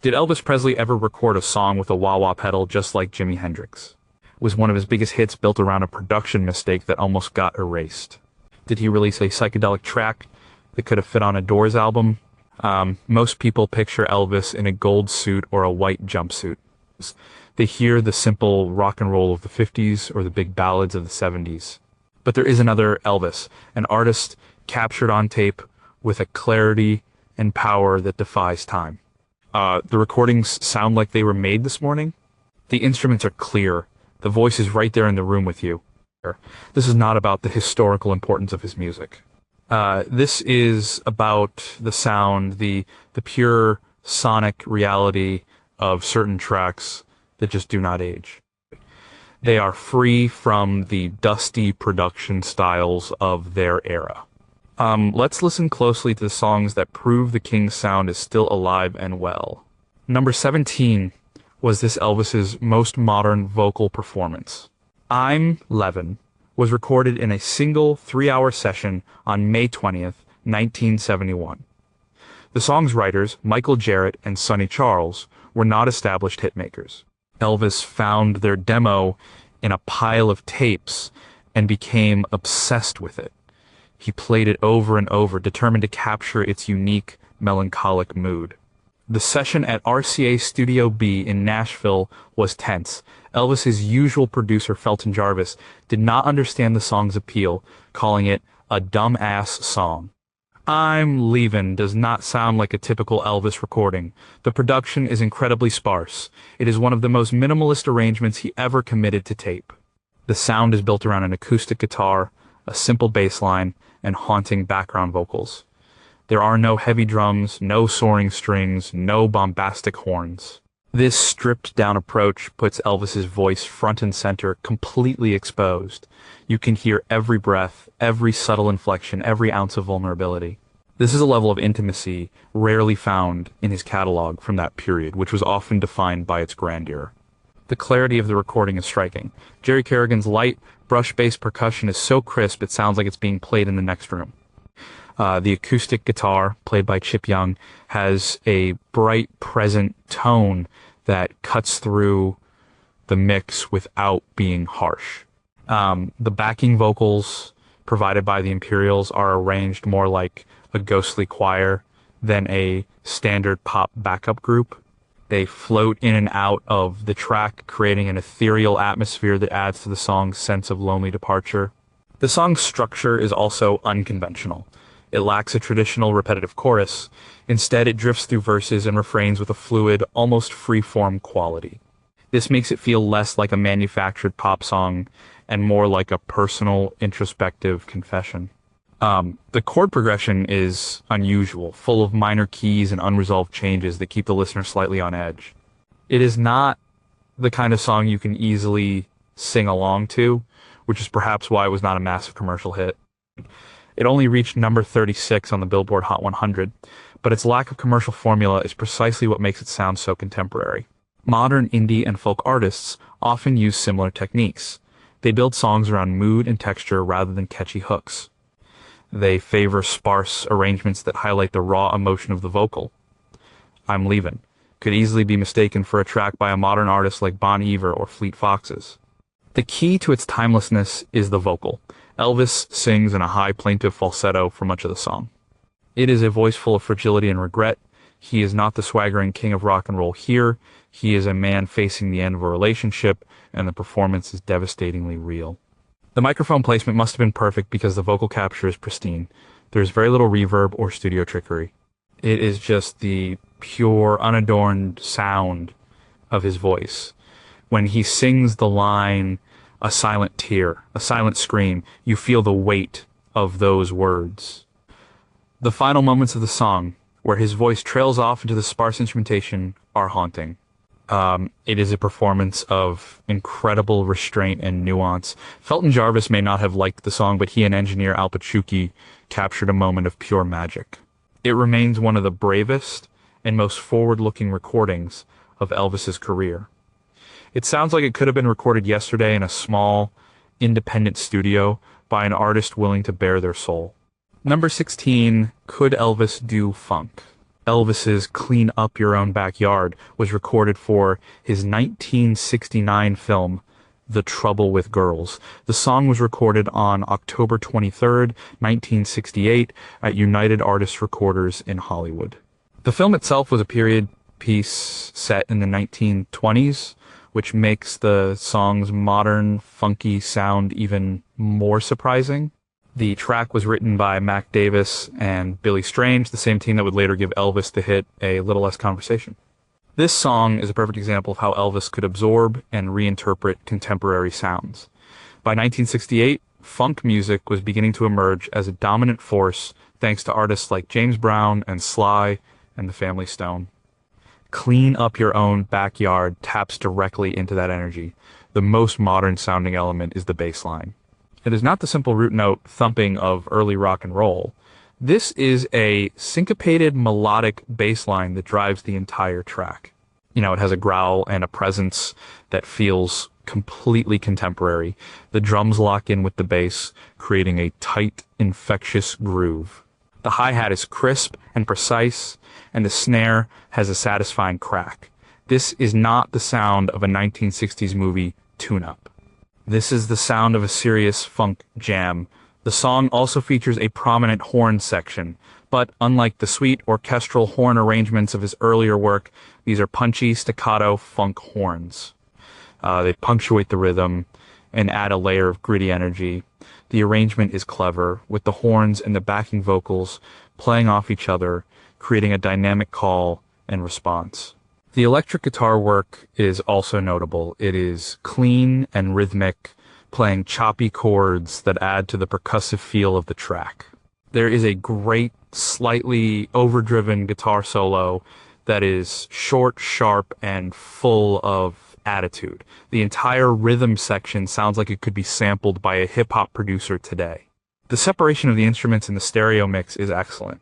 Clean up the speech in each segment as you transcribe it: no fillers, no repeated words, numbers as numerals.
Did Elvis Presley ever record a song with a wah-wah pedal just like Jimi Hendrix? Was one of his biggest hits built around a production mistake that almost got erased? Did he release a psychedelic track that could have fit on a Doors album? Most people picture Elvis in a gold suit or a white jumpsuit. They hear the simple rock and roll of the 50s or the big ballads of the 70s. But there is another Elvis, an artist captured on tape with a clarity and power that defies time. The recordings sound like they were made this morning. The instruments are clear. The voice is right there in the room with you. This is not about the historical importance of his music. This is about the sound, the pure sonic reality of certain tracks that just do not age. They are free from the dusty production styles of their era. Let's listen closely to the songs that prove the King's sound is still alive and well. Number 17 was this Elvis's most modern vocal performance. I'm Levin was recorded in a single 3-hour session on May 20th, 1971. The song's writers, Michael Jarrett and Sonny Charles, were not established hitmakers. Elvis found their demo in a pile of tapes and became obsessed with it. He played it over and over, determined to capture its unique, melancholic mood. The session at RCA Studio B in Nashville was tense. Elvis's usual producer, Felton Jarvis, did not understand the song's appeal, calling it a dumb-ass song. I'm Leavin' does not sound like a typical Elvis recording. The production is incredibly sparse. It is one of the most minimalist arrangements he ever committed to tape. The sound is built around an acoustic guitar, a simple bass line, and haunting background vocals. There are no heavy drums, no soaring strings, no bombastic horns. This stripped-down approach puts Elvis's voice front and center, completely exposed. You can hear every breath, every subtle inflection, every ounce of vulnerability. This is a level of intimacy rarely found in his catalog from that period, which was often defined by its grandeur. The clarity of the recording is striking. Jerry Kerrigan's light, brush-based percussion is so crisp it sounds like it's being played in the next room. The acoustic guitar, played by Chip Young, has a bright, present tone that cuts through the mix without being harsh. The backing vocals provided by the Imperials are arranged more like a ghostly choir than a standard pop backup group. They float in and out of the track, creating an ethereal atmosphere that adds to the song's sense of lonely departure. The song's structure is also unconventional. It lacks a traditional repetitive chorus. Instead, it drifts through verses and refrains with a fluid, almost free-form quality. This makes it feel less like a manufactured pop song and more like a personal, introspective confession. The chord progression is unusual, full of minor keys and unresolved changes that keep the listener slightly on edge. It is not the kind of song you can easily sing along to, which is perhaps why it was not a massive commercial hit. It only reached number 36 on the Billboard Hot 100, but its lack of commercial formula is precisely what makes it sound so contemporary. Modern indie and folk artists often use similar techniques. They build songs around mood and texture rather than catchy hooks. They favor sparse arrangements that highlight the raw emotion of the vocal. I'm Leavin' could easily be mistaken for a track by a modern artist like Bon Iver or Fleet Foxes. The key to its timelessness is the vocal. Elvis sings in a high plaintive falsetto for much of the song. It is a voice full of fragility and regret. He is not the swaggering king of rock and roll here. He is a man facing the end of a relationship, and the performance is devastatingly real. The microphone placement must have been perfect because the vocal capture is pristine. There's very little reverb or studio trickery. It is just the pure, unadorned sound of his voice. When he sings the line, a silent tear, a silent scream, you feel the weight of those words. The final moments of the song, where his voice trails off into the sparse instrumentation, are haunting. It is a performance of incredible restraint and nuance. Felton Jarvis may not have liked the song, but he and engineer Al Pachuki captured a moment of pure magic. It remains one of the bravest and most forward-looking recordings of Elvis's career. It sounds like it could have been recorded yesterday in a small, independent studio by an artist willing to bare their soul. Number 16, Could Elvis Do Funk? Elvis's Clean Up Your Own Backyard was recorded for his 1969 film, The Trouble with Girls. The song was recorded on October 23rd, 1968 at United Artists Recorders in Hollywood. The film itself was a period piece set in the 1920s, which makes the song's modern, funky sound even more surprising. The track was written by Mac Davis and Billy Strange, the same team that would later give Elvis the hit A Little Less Conversation. This song is a perfect example of how Elvis could absorb and reinterpret contemporary sounds. By 1968, funk music was beginning to emerge as a dominant force thanks to artists like James Brown and Sly and the Family Stone. Clean Up Your Own Backyard taps directly into that energy. The most modern sounding element is the bass line. It is not the simple root note thumping of early rock and roll. This is a syncopated melodic bass line that drives the entire track. It has a growl and a presence that feels completely contemporary. The drums lock in with the bass, creating a tight, infectious groove. The hi-hat is crisp and precise, and the snare has a satisfying crack. This is not the sound of a 1960s movie tune-up. This is the sound of a serious funk jam. The song also features a prominent horn section, but unlike the sweet orchestral horn arrangements of his earlier work, these are punchy, staccato funk horns. They punctuate the rhythm and add a layer of gritty energy. The arrangement is clever, with the horns and the backing vocals playing off each other, creating a dynamic call and response. The electric guitar work is also notable. It is clean and rhythmic, playing choppy chords that add to the percussive feel of the track. There is a great, slightly overdriven guitar solo that is short, sharp, and full of attitude. The entire rhythm section sounds like it could be sampled by a hip-hop producer today. The separation of the instruments in the stereo mix is excellent.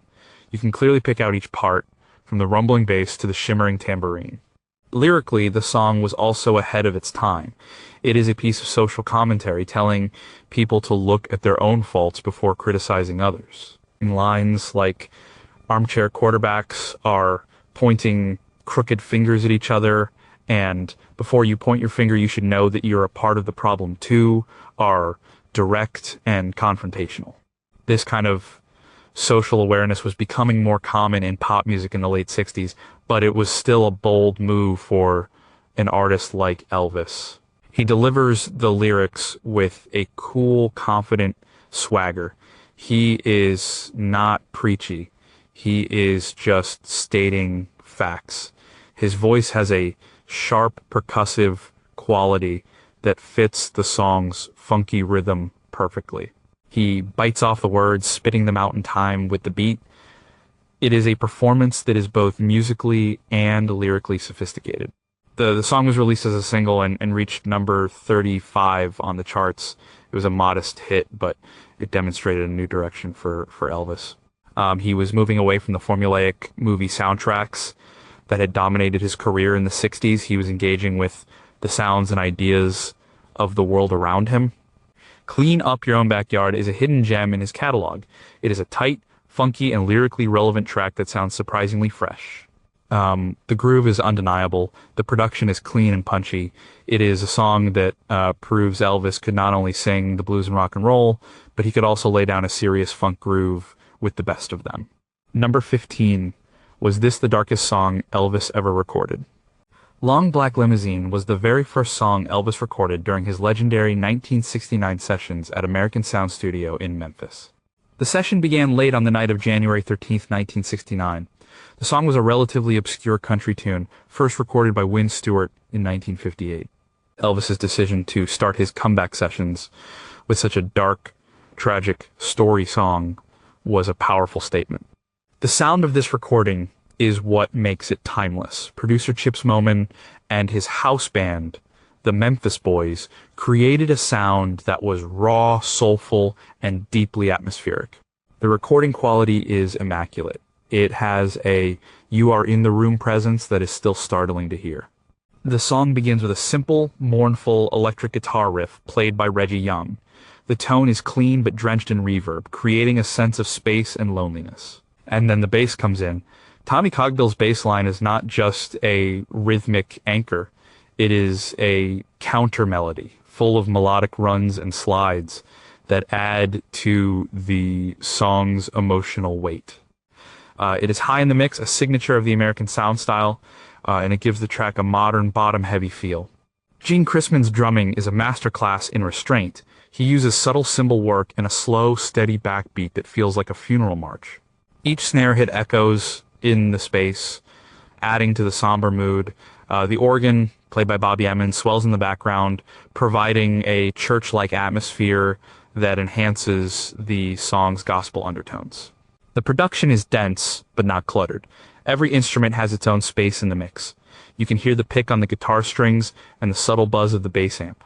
You can clearly pick out each part, from the rumbling bass to the shimmering tambourine. Lyrically, the song was also ahead of its time. It is a piece of social commentary telling people to look at their own faults before criticizing others. In lines like, armchair quarterbacks are pointing crooked fingers at each other, and before you point your finger, you should know that you're a part of the problem too, are direct and confrontational. This kind of social awareness was becoming more common in pop music in the late 60s, but it was still a bold move for an artist like Elvis. He delivers the lyrics with a cool, confident swagger. He is not preachy. He is just stating facts. His voice has a sharp, percussive quality that fits the song's funky rhythm perfectly. He bites off the words, spitting them out in time with the beat. It is a performance that is both musically and lyrically sophisticated. The song was released as a single and reached number 35 on the charts. It was a modest hit, but it demonstrated a new direction for Elvis. He was moving away from the formulaic movie soundtracks that had dominated his career in the 60s. He was engaging with the sounds and ideas of the world around him. Clean Up Your Own Backyard is a hidden gem in his catalog. It is a tight, funky, and lyrically relevant track that sounds surprisingly fresh. The groove is undeniable. The production is clean and punchy. It is a song that proves Elvis could not only sing the blues and rock and roll, but he could also lay down a serious funk groove with the best of them. Number 15. Was this the darkest song Elvis ever recorded? Long Black Limousine was the very first song Elvis recorded during his legendary 1969 sessions at American Sound Studio in Memphis. The session began late on the night of January 13, 1969. The song was a relatively obscure country tune, first recorded by Wynn Stewart in 1958. Elvis's decision to start his comeback sessions with such a dark, tragic story song was a powerful statement. The sound of this recording is what makes it timeless. Producer Chips Moman and his house band, the Memphis Boys, created a sound that was raw, soulful, and deeply atmospheric. The recording quality is immaculate. It has a you-are-in-the-room presence that is still startling to hear. The song begins with a simple, mournful electric guitar riff played by Reggie Young. The tone is clean but drenched in reverb, creating a sense of space and loneliness. And then the bass comes in, Tommy Cogbill's bass line is not just a rhythmic anchor. It is a counter melody full of melodic runs and slides that add to the song's emotional weight. It is high in the mix, a signature of the American sound style, and it gives the track a modern bottom-heavy feel. Gene Chrisman's drumming is a masterclass in restraint. He uses subtle cymbal work and a slow, steady backbeat that feels like a funeral march. Each snare hit echoes in the space, adding to the somber mood. The organ, played by Bobby Emmons, swells in the background, providing a church-like atmosphere that enhances the song's gospel undertones. The production is dense, but not cluttered. Every instrument has its own space in the mix. You can hear the pick on the guitar strings and the subtle buzz of the bass amp.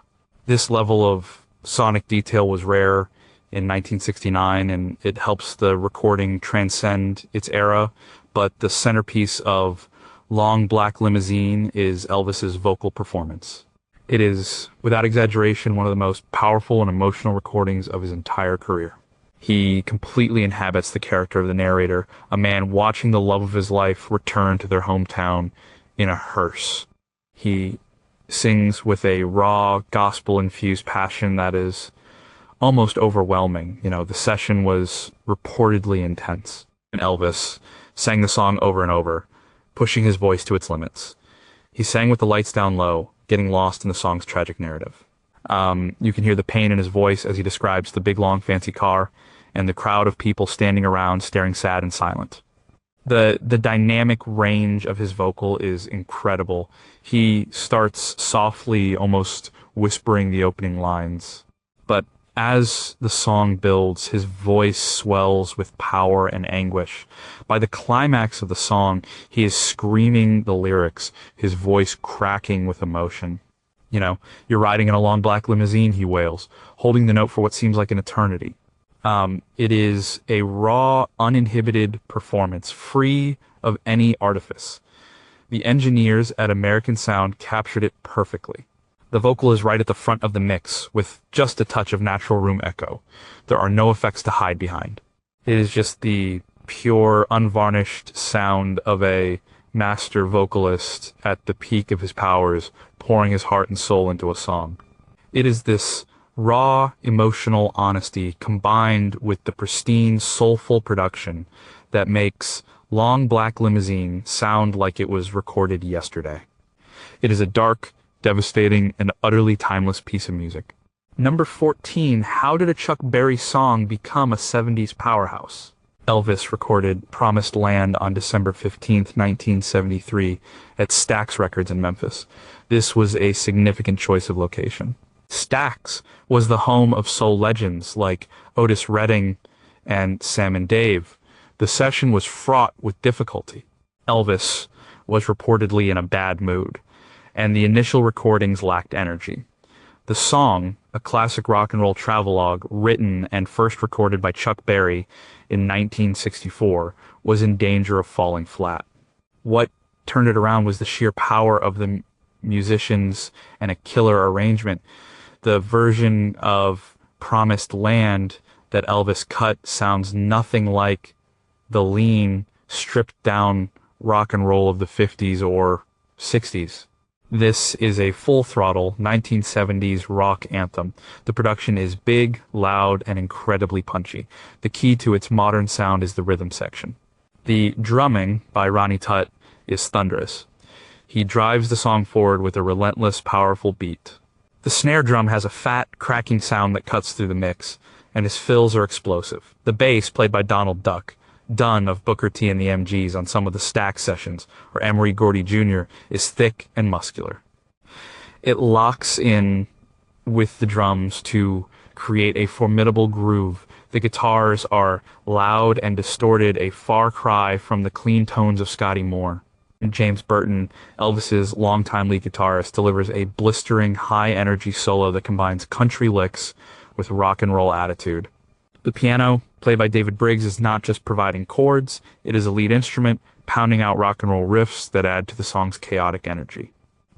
This level of sonic detail was rare in 1969, and it helps the recording transcend its era, but the centerpiece of Long Black Limousine is Elvis's vocal performance. It is, without exaggeration, one of the most powerful and emotional recordings of his entire career. He completely inhabits the character of the narrator, a man watching the love of his life return to their hometown in a hearse. He sings with a raw, gospel-infused passion that is almost overwhelming. The session was reportedly intense. And Elvis sang the song over and over, pushing his voice to its limits. He sang with the lights down low, getting lost in the song's tragic narrative. You can hear the pain in his voice as he describes the big, long, fancy car and the crowd of people standing around, staring sad and silent. The dynamic range of his vocal is incredible. He starts softly, almost whispering the opening lines. But as the song builds, his voice swells with power and anguish. By the climax of the song, he is screaming the lyrics, his voice cracking with emotion. You're riding in a long black limousine, he wails, holding the note for what seems like an eternity. It is a raw, uninhibited performance, free of any artifice. The engineers at American Sound captured it perfectly. The vocal is right at the front of the mix, with just a touch of natural room echo. There are no effects to hide behind. It is just the pure, unvarnished sound of a master vocalist at the peak of his powers, pouring his heart and soul into a song. It is this raw, emotional honesty combined with the pristine, soulful production that makes Long Black Limousine sound like it was recorded yesterday. It is a dark, devastating, and utterly timeless piece of music. Number 14, how did a Chuck Berry song become a 70s powerhouse? Elvis recorded Promised Land on December 15th, 1973 at Stax Records in Memphis. This was a significant choice of location. Stax was the home of soul legends like Otis Redding and Sam and Dave. The session was fraught with difficulty. Elvis was reportedly in a bad mood, and the initial recordings lacked energy. The song, a classic rock and roll travelogue written and first recorded by Chuck Berry in 1964, was in danger of falling flat. What turned it around was the sheer power of the musicians and a killer arrangement. The version of Promised Land that Elvis cut sounds nothing like the lean, stripped down rock and roll of the 50s or 60s. This is a full-throttle 1970s rock anthem. The production is big, loud, and incredibly punchy. The key to its modern sound is the rhythm section. The drumming by Ronnie Tutt is thunderous. He drives the song forward with a relentless, powerful beat. The snare drum has a fat, cracking sound that cuts through the mix, and his fills are explosive. The bass, played by Donald Duck, Dunn of Booker T and the MGs on some of the Stax sessions, or Emery Gordy Jr., is thick and muscular. It locks in with the drums to create a formidable groove. The guitars are loud and distorted, a far cry from the clean tones of Scotty Moore. And James Burton, Elvis's longtime lead guitarist, delivers a blistering, high-energy solo that combines country licks with rock and roll attitude. The piano, played by David Briggs, is not just providing chords, it is a lead instrument, pounding out rock and roll riffs that add to the song's chaotic energy.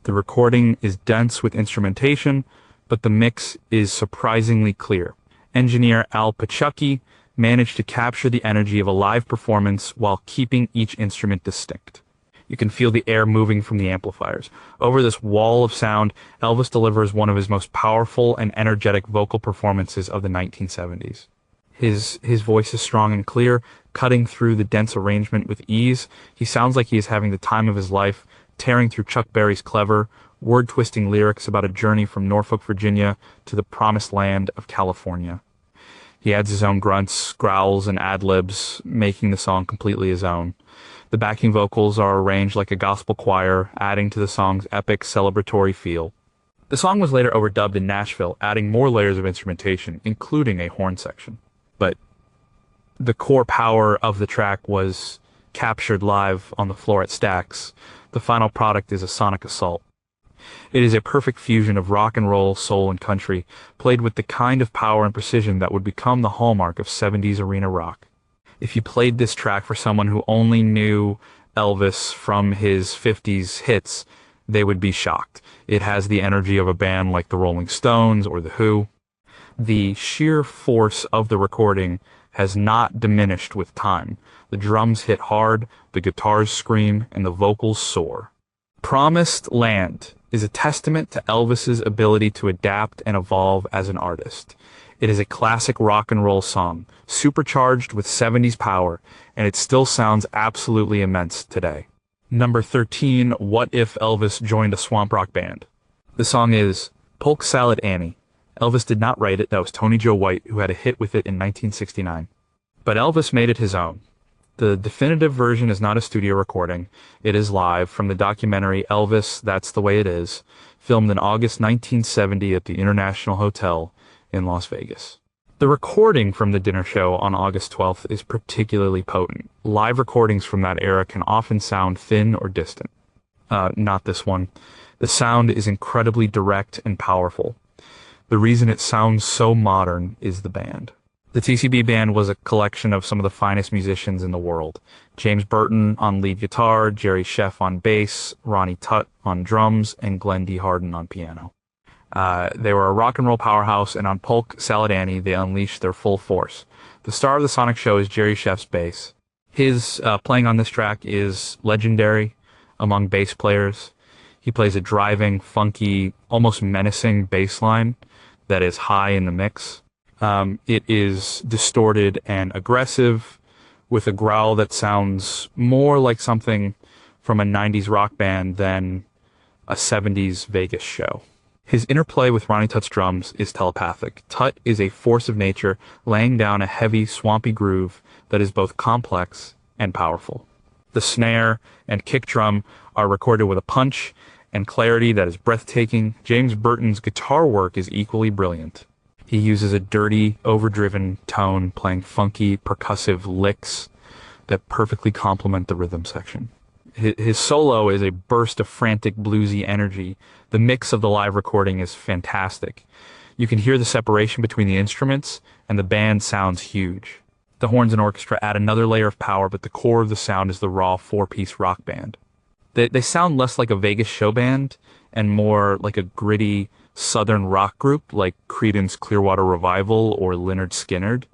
The recording is dense with instrumentation, but the mix is surprisingly clear. Engineer Al Pachucki managed to capture the energy of a live performance while keeping each instrument distinct. You can feel the air moving from the amplifiers. Over this wall of sound, Elvis delivers one of his most powerful and energetic vocal performances of the 1970s. His voice is strong and clear, cutting through the dense arrangement with ease. He sounds like he is having the time of his life, tearing through Chuck Berry's clever, word-twisting lyrics about a journey from Norfolk, Virginia to the promised land of California. He adds his own grunts, growls, and ad-libs, making the song completely his own. The backing vocals are arranged like a gospel choir, adding to the song's epic celebratory feel. The song was later overdubbed in Nashville, adding more layers of instrumentation, including a horn section. But the core power of the track was captured live on the floor at Stax. The final product is a sonic assault. It is a perfect fusion of rock and roll, soul, and country, played with the kind of power and precision that would become the hallmark of 70s arena rock. If you played this track for someone who only knew Elvis from his 50s hits, they would be shocked. It has the energy of a band like the Rolling Stones or The Who. The sheer force of the recording has not diminished with time. The drums hit hard, the guitars scream, and the vocals soar. Promised Land is a testament to Elvis's ability to adapt and evolve as an artist. It is a classic rock and roll song, supercharged with 70s power, and it still sounds absolutely immense today. Number 13, What If Elvis Joined a Swamp Rock Band? The song is Polk Salad Annie. Elvis did not write it, that was Tony Joe White, who had a hit with it in 1969. But Elvis made it his own. The definitive version is not a studio recording. It is live from the documentary Elvis, That's the Way It Is, filmed in August 1970 at the International Hotel in Las Vegas. The recording from the dinner show on August 12th is particularly potent. Live recordings from that era can often sound thin or distant. Not this one. The sound is incredibly direct and powerful. The reason it sounds so modern is the band. The TCB Band was a collection of some of the finest musicians in the world. James Burton on lead guitar, Jerry Sheff on bass, Ronnie Tutt on drums, and Glenn D. Harden on piano. They were a rock and roll powerhouse, and on Polk Salad Annie, they unleashed their full force. The star of the sonic show is Jerry Sheff's bass. His playing on this track is legendary among bass players. He plays a driving, funky, almost menacing bass line that is high in the mix. It is distorted and aggressive, with a growl that sounds more like something from a 90s rock band than a 70s Vegas show. His interplay with Ronnie Tutt's drums is telepathic. Tutt is a force of nature, laying down a heavy, swampy groove that is both complex and powerful. The snare and kick drum are recorded with a punch and clarity that is breathtaking. James Burton's guitar work is equally brilliant. He uses a dirty, overdriven tone, playing funky, percussive licks that perfectly complement the rhythm section. His solo is a burst of frantic, bluesy energy. The mix of the live recording is fantastic. You can hear the separation between the instruments, and the band sounds huge. The horns and orchestra add another layer of power, but the core of the sound is the raw four-piece rock band. They sound less like a Vegas show band and more like a gritty southern rock group like Creedence Clearwater Revival or Lynyrd Skynyrd.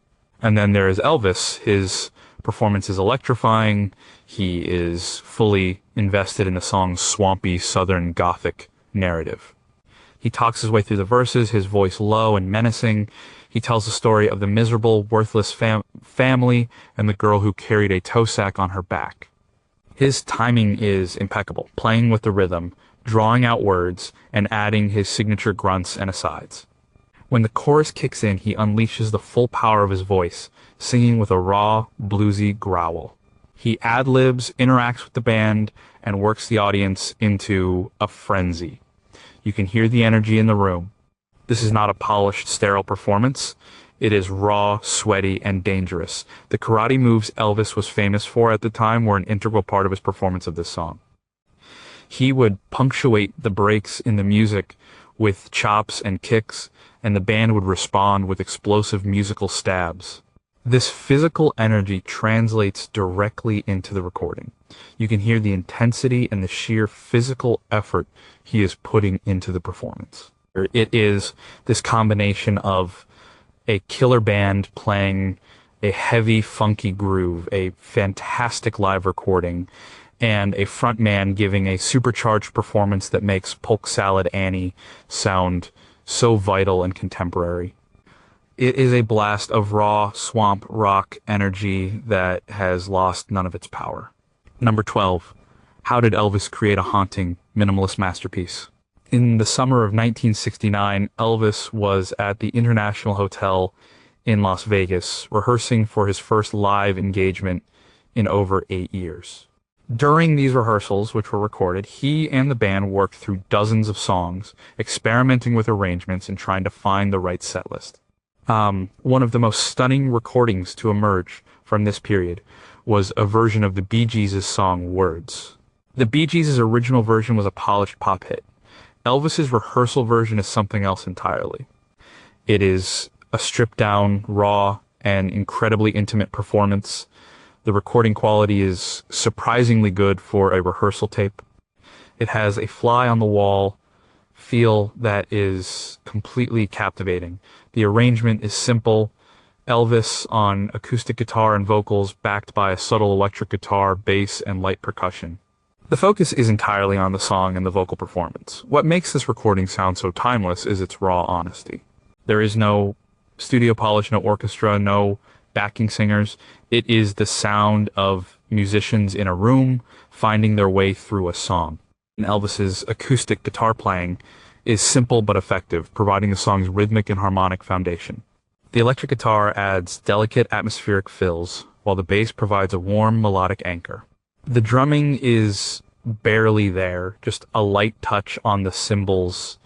And then there is Elvis. His performance is electrifying. He is fully invested in the song's swampy southern gothic narrative. He talks his way through the verses, his voice low and menacing. He tells the story of the miserable, worthless family and the girl who carried a tow sack on her back. His timing is impeccable, playing with the rhythm, drawing out words, and adding his signature grunts and asides. When the chorus kicks in, he unleashes the full power of his voice, singing with a raw, bluesy growl. He ad-libs, interacts with the band, and works the audience into a frenzy. You can hear the energy in the room. This is not a polished, sterile performance. It is raw, sweaty, and dangerous. The karate moves Elvis was famous for at the time were an integral part of his performance of this song. He would punctuate the breaks in the music with chops and kicks, and the band would respond with explosive musical stabs. This physical energy translates directly into the recording. You can hear the intensity and the sheer physical effort he is putting into the performance. It is this combination of a killer band playing a heavy, funky groove, a fantastic live recording, and a frontman giving a supercharged performance that makes Polk Salad Annie sound so vital and contemporary. It is a blast of raw swamp rock energy that has lost none of its power. Number 12. How did Elvis create a haunting, minimalist masterpiece? In the summer of 1969, Elvis was at the International Hotel in Las Vegas, rehearsing for his first live engagement in over 8 years. During these rehearsals, which were recorded, he and the band worked through dozens of songs, experimenting with arrangements and trying to find the right set list. One of the most stunning recordings to emerge from this period was a version of the Bee Gees' song Words. The Bee Gees' original version was a polished pop hit. Elvis's rehearsal version is something else entirely. It is a stripped-down, raw, and incredibly intimate performance. The recording quality is surprisingly good for a rehearsal tape. It has a fly-on-the-wall feel that is completely captivating. The arrangement is simple. Elvis on acoustic guitar and vocals backed by a subtle electric guitar, bass, and light percussion. The focus is entirely on the song and the vocal performance. What makes this recording sound so timeless is its raw honesty. There is no studio polish, no orchestra, no backing singers. It is the sound of musicians in a room finding their way through a song. And Elvis's acoustic guitar playing is simple but effective, providing the song's rhythmic and harmonic foundation. The electric guitar adds delicate atmospheric fills, while the bass provides a warm melodic anchor. The drumming is barely there, just a light touch on the cymbals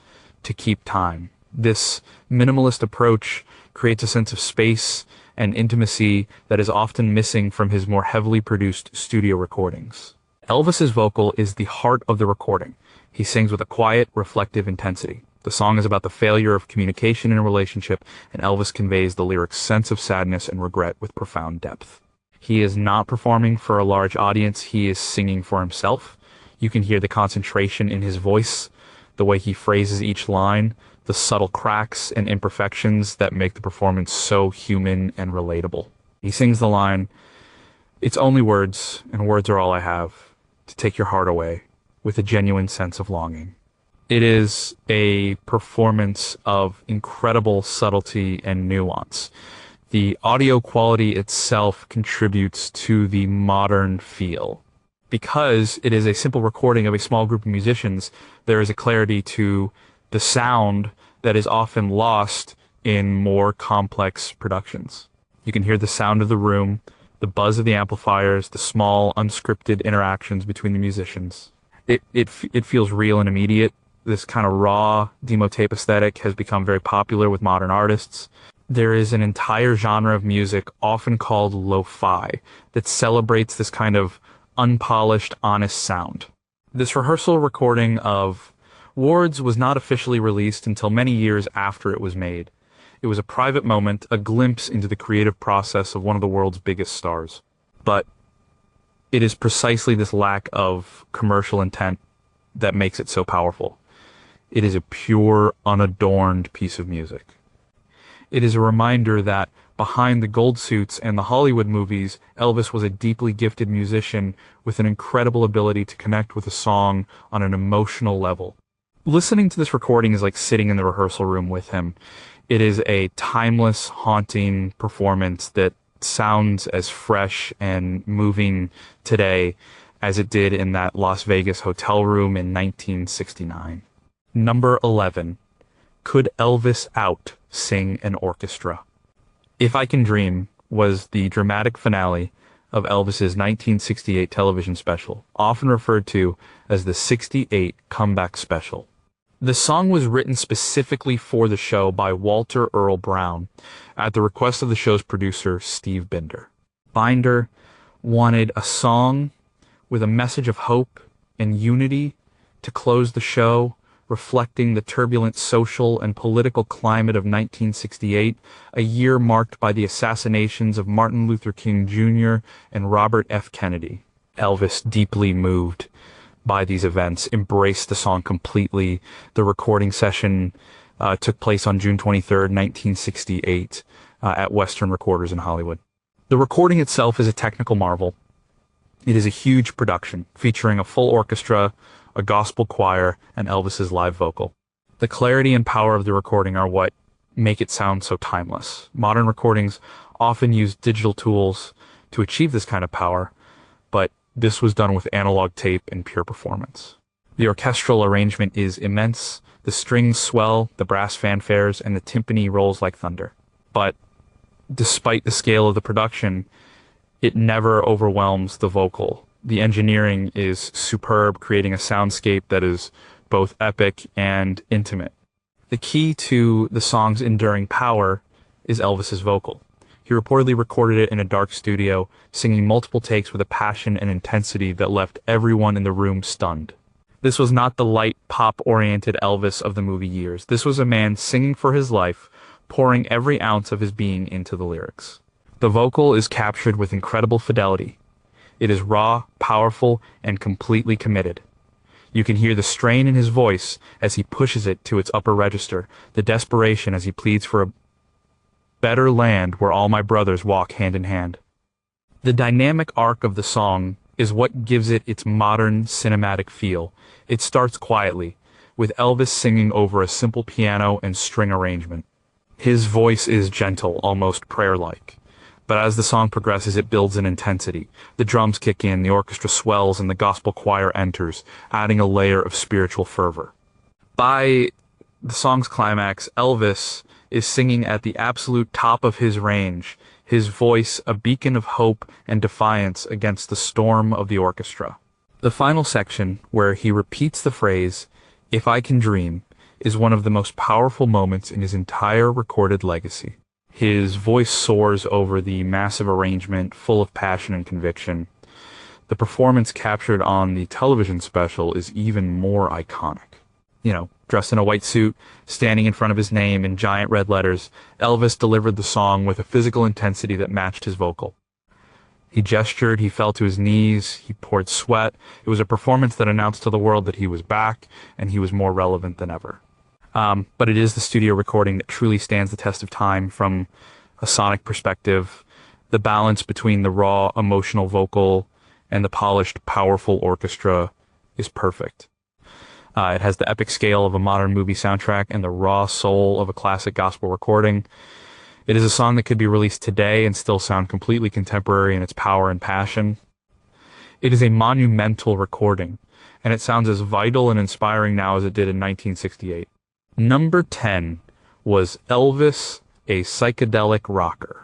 to keep time. This minimalist approach creates a sense of space and intimacy that is often missing from his more heavily produced studio recordings. Elvis's vocal is the heart of the recording. He sings with a quiet, reflective intensity. The song is about the failure of communication in a relationship, and Elvis conveys the lyric's sense of sadness and regret with profound depth. He is not performing for a large audience, he is singing for himself. You can hear the concentration in his voice, the way he phrases each line, the subtle cracks and imperfections that make the performance so human and relatable. He sings the line, "It's only words, and words are all I have, to take your heart away," with a genuine sense of longing. It is a performance of incredible subtlety and nuance. The audio quality itself contributes to the modern feel. Because it is a simple recording of a small group of musicians, there is a clarity to the sound that is often lost in more complex productions. You can hear the sound of the room, the buzz of the amplifiers, the small, unscripted interactions between the musicians. It feels real and immediate. This kind of raw demo tape aesthetic has become very popular with modern artists. There is an entire genre of music, often called lo-fi, that celebrates this kind of unpolished, honest sound. This rehearsal recording of Words was not officially released until many years after it was made. It was a private moment, a glimpse into the creative process of one of the world's biggest stars. But it is precisely this lack of commercial intent that makes it so powerful. It is a pure, unadorned piece of music. It is a reminder that behind the gold suits and the Hollywood movies, Elvis was a deeply gifted musician with an incredible ability to connect with a song on an emotional level. Listening to this recording is like sitting in the rehearsal room with him. It is a timeless, haunting performance that sounds as fresh and moving today as it did in that Las Vegas hotel room in 1969. Number 11. Could Elvis out-sing an orchestra? If I Can Dream was the dramatic finale of Elvis's 1968 television special, often referred to as the 68 Comeback Special. The song was written specifically for the show by Walter Earl Brown at the request of the show's producer, Steve Binder. Binder wanted a song with a message of hope and unity to close the show, reflecting the turbulent social and political climate of 1968, a year marked by the assassinations of Martin Luther King Jr. and Robert F. Kennedy. Elvis, deeply moved by these events, embraced the song completely. The recording session took place on June 23rd, 1968, at Western Recorders in Hollywood. The recording itself is a technical marvel. It is a huge production, featuring a full orchestra, a gospel choir, and Elvis's live vocal. The clarity and power of the recording are what make it sound so timeless. Modern recordings often use digital tools to achieve this kind of power, but this was done with analog tape and pure performance. The orchestral arrangement is immense. The strings swell, the brass fanfares, and the timpani rolls like thunder. But despite the scale of the production, it never overwhelms the vocal. The engineering is superb, creating a soundscape that is both epic and intimate. The key to the song's enduring power is Elvis's vocal. He reportedly recorded it in a dark studio, singing multiple takes with a passion and intensity that left everyone in the room stunned. This was not the light, pop-oriented Elvis of the movie years. This was a man singing for his life, pouring every ounce of his being into the lyrics. The vocal is captured with incredible fidelity. It is raw, powerful, and completely committed. You can hear the strain in his voice as he pushes it to its upper register, the desperation as he pleads for a better land where all my brothers walk hand in hand. The dynamic arc of the song is what gives it its modern cinematic feel. It starts quietly, with Elvis singing over a simple piano and string arrangement. His voice is gentle, almost prayer-like. But as the song progresses, it builds in intensity. The drums kick in, the orchestra swells, and the gospel choir enters, adding a layer of spiritual fervor. By the song's climax, Elvis is singing at the absolute top of his range, his voice a beacon of hope and defiance against the storm of the orchestra. The final section, where he repeats the phrase, "If I can dream," is one of the most powerful moments in his entire recorded legacy. His voice soars over the massive arrangement, full of passion and conviction. The performance captured on the television special is even more iconic. Dressed in a white suit, standing in front of his name in giant red letters, Elvis delivered the song with a physical intensity that matched his vocal. He gestured, he fell to his knees, he poured sweat. It was a performance that announced to the world that he was back, and he was more relevant than ever. But it is the studio recording that truly stands the test of time from a sonic perspective. The balance between the raw, emotional vocal and the polished, powerful orchestra is perfect. It has the epic scale of a modern movie soundtrack and the raw soul of a classic gospel recording. It is a song that could be released today and still sound completely contemporary in its power and passion. It is a monumental recording, and it sounds as vital and inspiring now as it did in 1968. Number 10 was Elvis, a Psychedelic Rocker.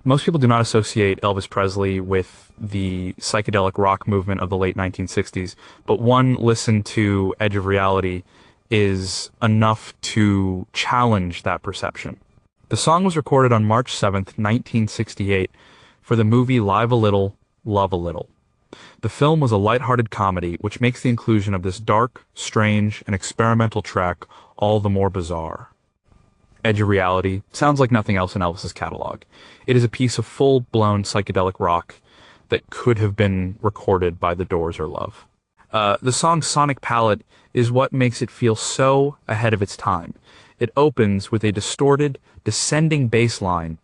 Most people do not associate Elvis Presley with the psychedelic rock movement of the late 1960s, but one listen to Edge of Reality is enough to challenge that perception. The song was recorded on March 7th, 1968, for the movie Live a Little, Love a Little. The film was a lighthearted comedy, which makes the inclusion of this dark, strange, and experimental track all the more bizarre. Edge of Reality sounds like nothing else in Elvis's catalog. It is a piece of full-blown psychedelic rock that could have been recorded by The Doors or Love. The song's sonic palette is what makes it feel so ahead of its time. It opens with a distorted, descending bass line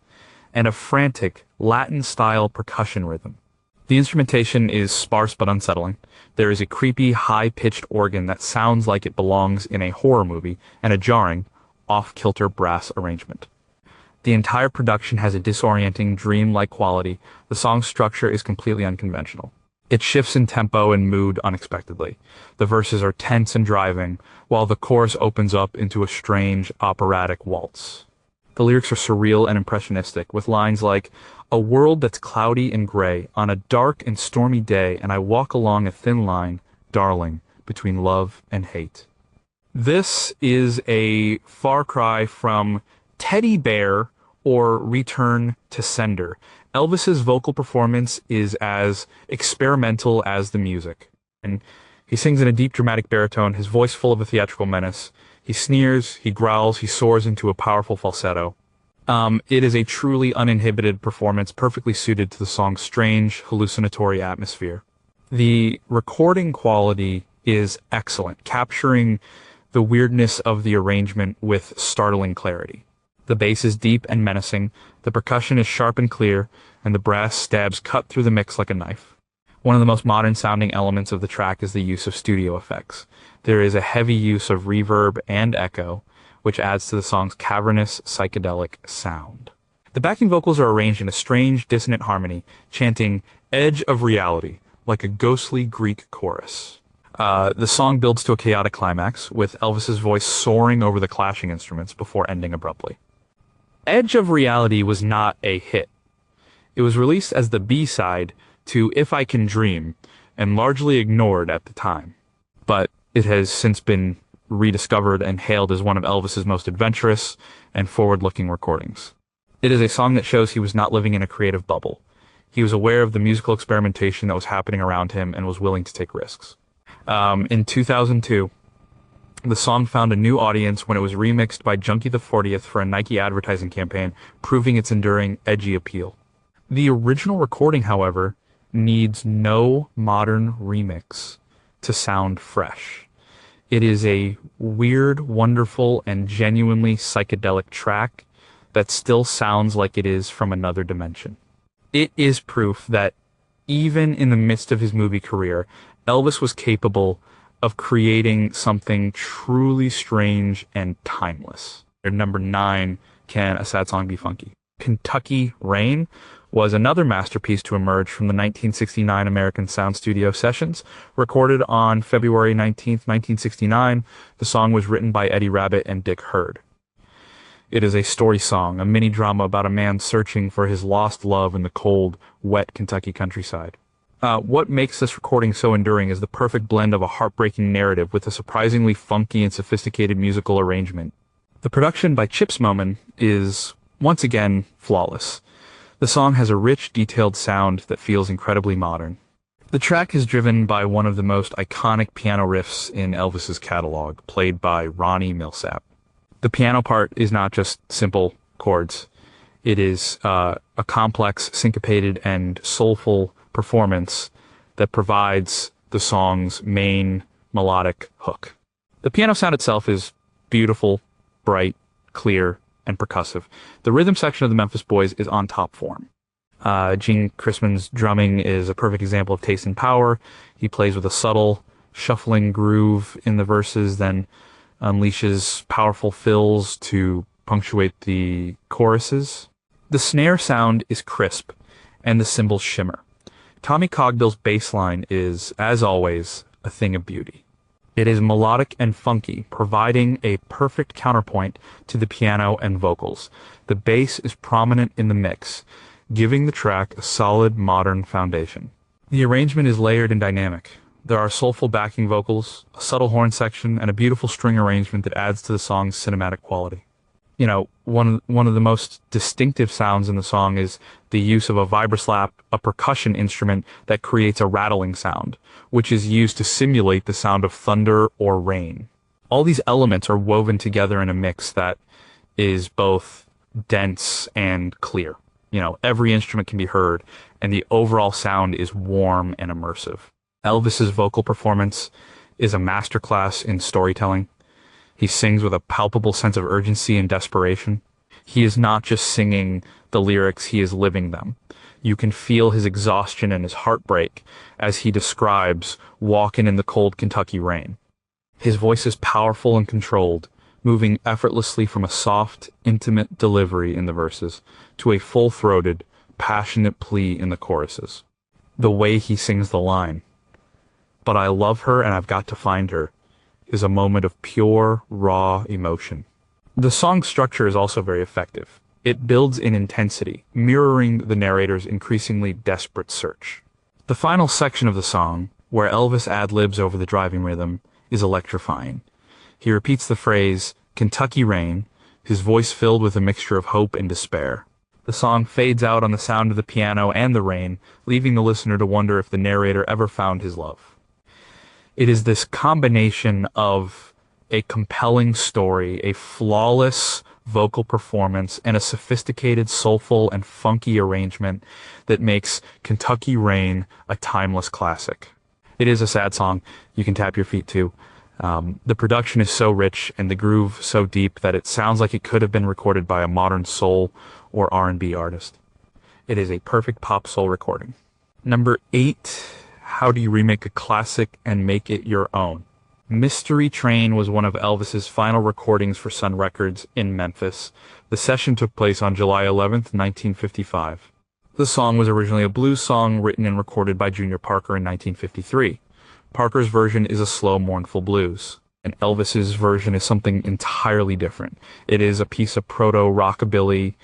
and a frantic, Latin-style percussion rhythm. The instrumentation is sparse but unsettling. There is a creepy, high-pitched organ that sounds like it belongs in a horror movie, and a jarring, off-kilter brass arrangement. The entire production has a disorienting, dream-like quality. The song's structure is completely unconventional. It shifts in tempo and mood unexpectedly. The verses are tense and driving, while the chorus opens up into a strange, operatic waltz. The lyrics are surreal and impressionistic, with lines like, "A world that's cloudy and gray, on a dark and stormy day, and I walk along a thin line, darling, between love and hate." This is a far cry from Teddy Bear or Return to Sender. Elvis's vocal performance is as experimental as the music. And he sings in a deep, dramatic baritone, his voice full of a theatrical menace. He sneers, he growls, he soars into a powerful falsetto. It is a truly uninhibited performance, perfectly suited to the song's strange, hallucinatory atmosphere. The recording quality is excellent, capturing the weirdness of the arrangement with startling clarity. The bass is deep and menacing, the percussion is sharp and clear, and the brass stabs cut through the mix like a knife. One of the most modern-sounding elements of the track is the use of studio effects. There is a heavy use of reverb and echo, which adds to the song's cavernous, psychedelic sound. The backing vocals are arranged in a strange, dissonant harmony, chanting "Edge of Reality," like a ghostly Greek chorus. The song builds to a chaotic climax, with Elvis's voice soaring over the clashing instruments before ending abruptly. Edge of Reality was not a hit. It was released as the B-side to If I Can Dream, and largely ignored at the time. But it has since been rediscovered and hailed as one of Elvis's most adventurous and forward-looking recordings. It is a song that shows he was not living in a creative bubble. He was aware of the musical experimentation that was happening around him and was willing to take risks. In 2002, the song found a new audience when it was remixed by Junkie the 40th for a Nike advertising campaign, proving its enduring, edgy appeal. The original recording, however, needs no modern remix to sound fresh. It is a weird, wonderful, and genuinely psychedelic track that still sounds like it is from another dimension. It is proof that even in the midst of his movie career, Elvis was capable of creating something truly strange and timeless. At number 9, Can a Sad Song Be Funky? Kentucky Rain was another masterpiece to emerge from the 1969 American Sound Studio sessions. Recorded on February 19, 1969, the song was written by Eddie Rabbitt and Dick Hurd. It is a story song, a mini-drama about a man searching for his lost love in the cold, wet Kentucky countryside. What makes this recording so enduring is the perfect blend of a heartbreaking narrative with a surprisingly funky and sophisticated musical arrangement. The production by Chips Moman is, once again, flawless. The song has a rich, detailed sound that feels incredibly modern. The track is driven by one of the most iconic piano riffs in Elvis's catalog, played by Ronnie Milsap. The piano part is not just simple chords. It is a complex, syncopated, and soulful performance that provides the song's main melodic hook. The piano sound itself is beautiful, bright, clear, and percussive. The rhythm section of the Memphis Boys is on top form. Gene Chrisman's drumming is a perfect example of taste and power. He plays with a subtle, shuffling groove in the verses, then unleashes powerful fills to punctuate the choruses. The snare sound is crisp, and the cymbals shimmer. Tommy Cogdill's bass line is, as always, a thing of beauty. It is melodic and funky, providing a perfect counterpoint to the piano and vocals. The bass is prominent in the mix, giving the track a solid modern foundation. The arrangement is layered and dynamic. There are soulful backing vocals, a subtle horn section, and a beautiful string arrangement that adds to the song's cinematic quality. You know, one of the most distinctive sounds in the song is the use of a vibraslap, a percussion instrument that creates a rattling sound, which is used to simulate the sound of thunder or rain. All these elements are woven together in a mix that is both dense and clear. You know, every instrument can be heard, and the overall sound is warm and immersive. Elvis's vocal performance is a masterclass in storytelling. He sings with a palpable sense of urgency and desperation. He is not just singing the lyrics, he is living them. You can feel his exhaustion and his heartbreak as he describes walking in the cold Kentucky rain. His voice is powerful and controlled, moving effortlessly from a soft, intimate delivery in the verses to a full-throated, passionate plea in the choruses. The way he sings the line, "But I love her and I've got to find her," is a moment of pure, raw emotion. The song's structure is also very effective. It builds in intensity, mirroring the narrator's increasingly desperate search. The final section of the song, where Elvis ad-libs over the driving rhythm, is electrifying. He repeats the phrase, "Kentucky rain," his voice filled with a mixture of hope and despair. The song fades out on the sound of the piano and the rain, leaving the listener to wonder if the narrator ever found his love. It is this combination of a compelling story, a flawless vocal performance, and a sophisticated, soulful, and funky arrangement that makes Kentucky Rain a timeless classic. It is a sad song. You can tap your feet to. The production is so rich and the groove so deep that it sounds like it could have been recorded by a modern soul or R&B artist. It is a perfect pop soul recording. Number 8, how do you remake a classic and make it your own? Mystery Train was one of Elvis's final recordings for Sun Records in Memphis. The session took place on July 11th, 1955. The song was originally a blues song written and recorded by Junior Parker in 1953. Parker's version is a slow, mournful blues, and Elvis's version is something entirely different. It is a piece of proto-rockabilly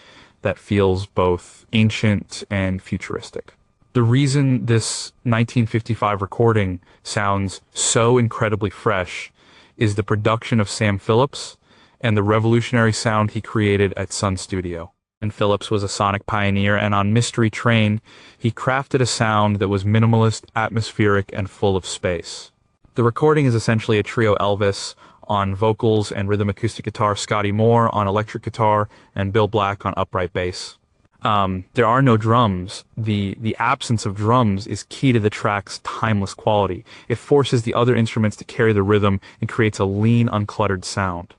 that feels both ancient and futuristic. The reason this 1955 recording sounds so incredibly fresh is the production of Sam Phillips and the revolutionary sound he created at Sun Studio. And Phillips was a sonic pioneer, and on Mystery Train, he crafted a sound that was minimalist, atmospheric, and full of space. The recording is essentially a trio: Elvis on vocals and rhythm acoustic guitar, Scotty Moore on electric guitar, and Bill Black on upright bass. There are no drums. The absence of drums is key to the track's timeless quality. It forces the other instruments to carry the rhythm and creates a lean, uncluttered sound.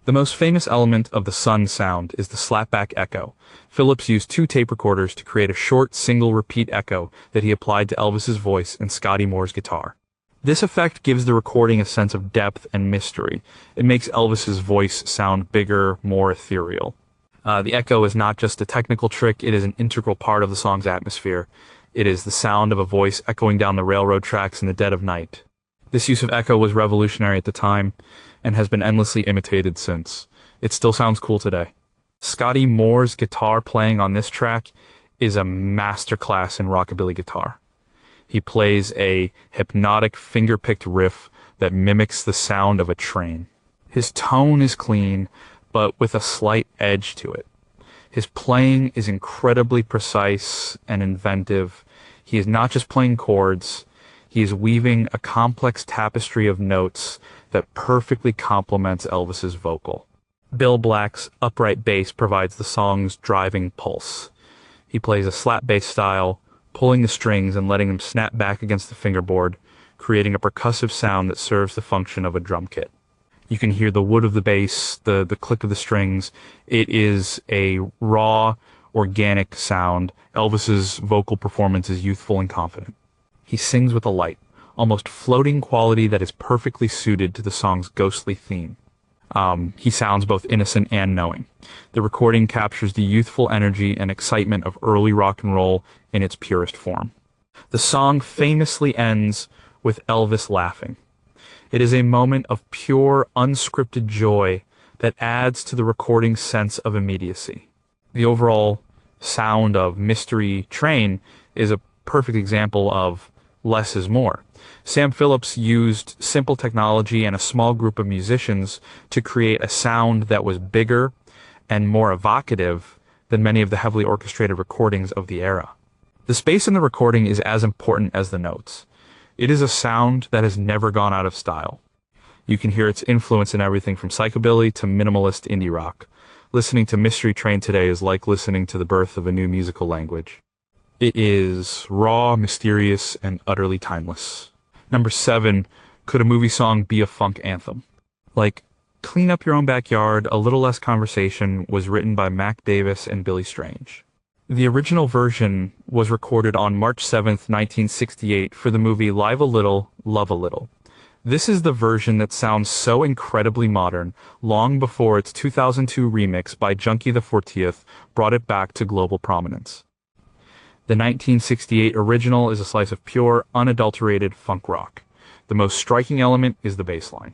The most famous element of the Sun sound is the slapback echo. Phillips used 2 tape recorders to create a short, single repeat echo that he applied to Elvis's voice and Scotty Moore's guitar. This effect gives the recording a sense of depth and mystery. It makes Elvis's voice sound bigger, more ethereal. The echo is not just a technical trick, it is an integral part of the song's atmosphere. It is the sound of a voice echoing down the railroad tracks in the dead of night. This use of echo was revolutionary at the time and has been endlessly imitated since. It still sounds cool today. Scotty Moore's guitar playing on this track is a masterclass in rockabilly guitar. He plays a hypnotic, finger-picked riff that mimics the sound of a train. His tone is clean, but with a slight edge to it. His playing is incredibly precise and inventive. He is not just playing chords, he is weaving a complex tapestry of notes that perfectly complements Elvis's vocal. Bill Black's upright bass provides the song's driving pulse. He plays a slap bass style, pulling the strings and letting them snap back against the fingerboard, creating a percussive sound that serves the function of a drum kit. You can hear the wood of the bass, the click of the strings. It is a raw, organic sound. Elvis's vocal performance is youthful and confident. He sings with a light, almost floating quality that is perfectly suited to the song's ghostly theme. He sounds both innocent and knowing. The recording captures the youthful energy and excitement of early rock and roll in its purest form. The song famously ends with Elvis laughing. It is a moment of pure, unscripted joy that adds to the recording's sense of immediacy. The overall sound of Mystery Train is a perfect example of less is more. Sam Phillips used simple technology and a small group of musicians to create a sound that was bigger and more evocative than many of the heavily orchestrated recordings of the era. The space in the recording is as important as the notes. It is a sound that has never gone out of style. You can hear its influence in everything from psychobilly to minimalist indie rock. Listening to Mystery Train today is like listening to the birth of a new musical language. It is raw, mysterious, and utterly timeless. Number 7, could a movie song be a funk anthem? Like Clean Up Your Own Backyard, A Little Less Conversation was written by Mac Davis and Billy Strange. The original version was recorded on March 7th, 1968 for the movie Live a Little, Love a Little. This is the version that sounds so incredibly modern, long before its 2002 remix by Junkie the 40th brought it back to global prominence. The 1968 original is a slice of pure, unadulterated funk rock. The most striking element is the bass line.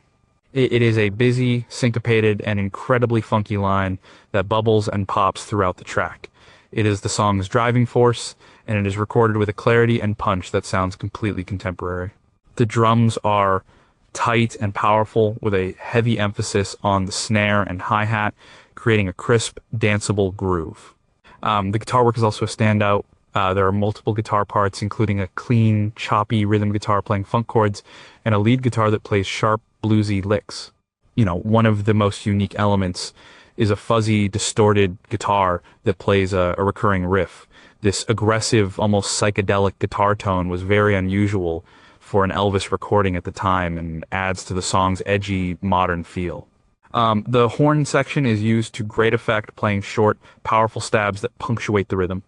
It is a busy, syncopated, and incredibly funky line that bubbles and pops throughout the track. It is the song's driving force, and it is recorded with a clarity and punch that sounds completely contemporary. The drums are tight and powerful, with a heavy emphasis on the snare and hi-hat, creating a crisp, danceable groove. The guitar work is also a standout. There are multiple guitar parts, including a clean, choppy rhythm guitar playing funk chords, and a lead guitar that plays sharp, bluesy licks. One of the most unique elements is a fuzzy, distorted guitar that plays a recurring riff. This aggressive, almost psychedelic guitar tone was very unusual for an Elvis recording at the time and adds to the song's edgy, modern feel. The horn section is used to great effect, playing short, powerful stabs that punctuate the rhythm.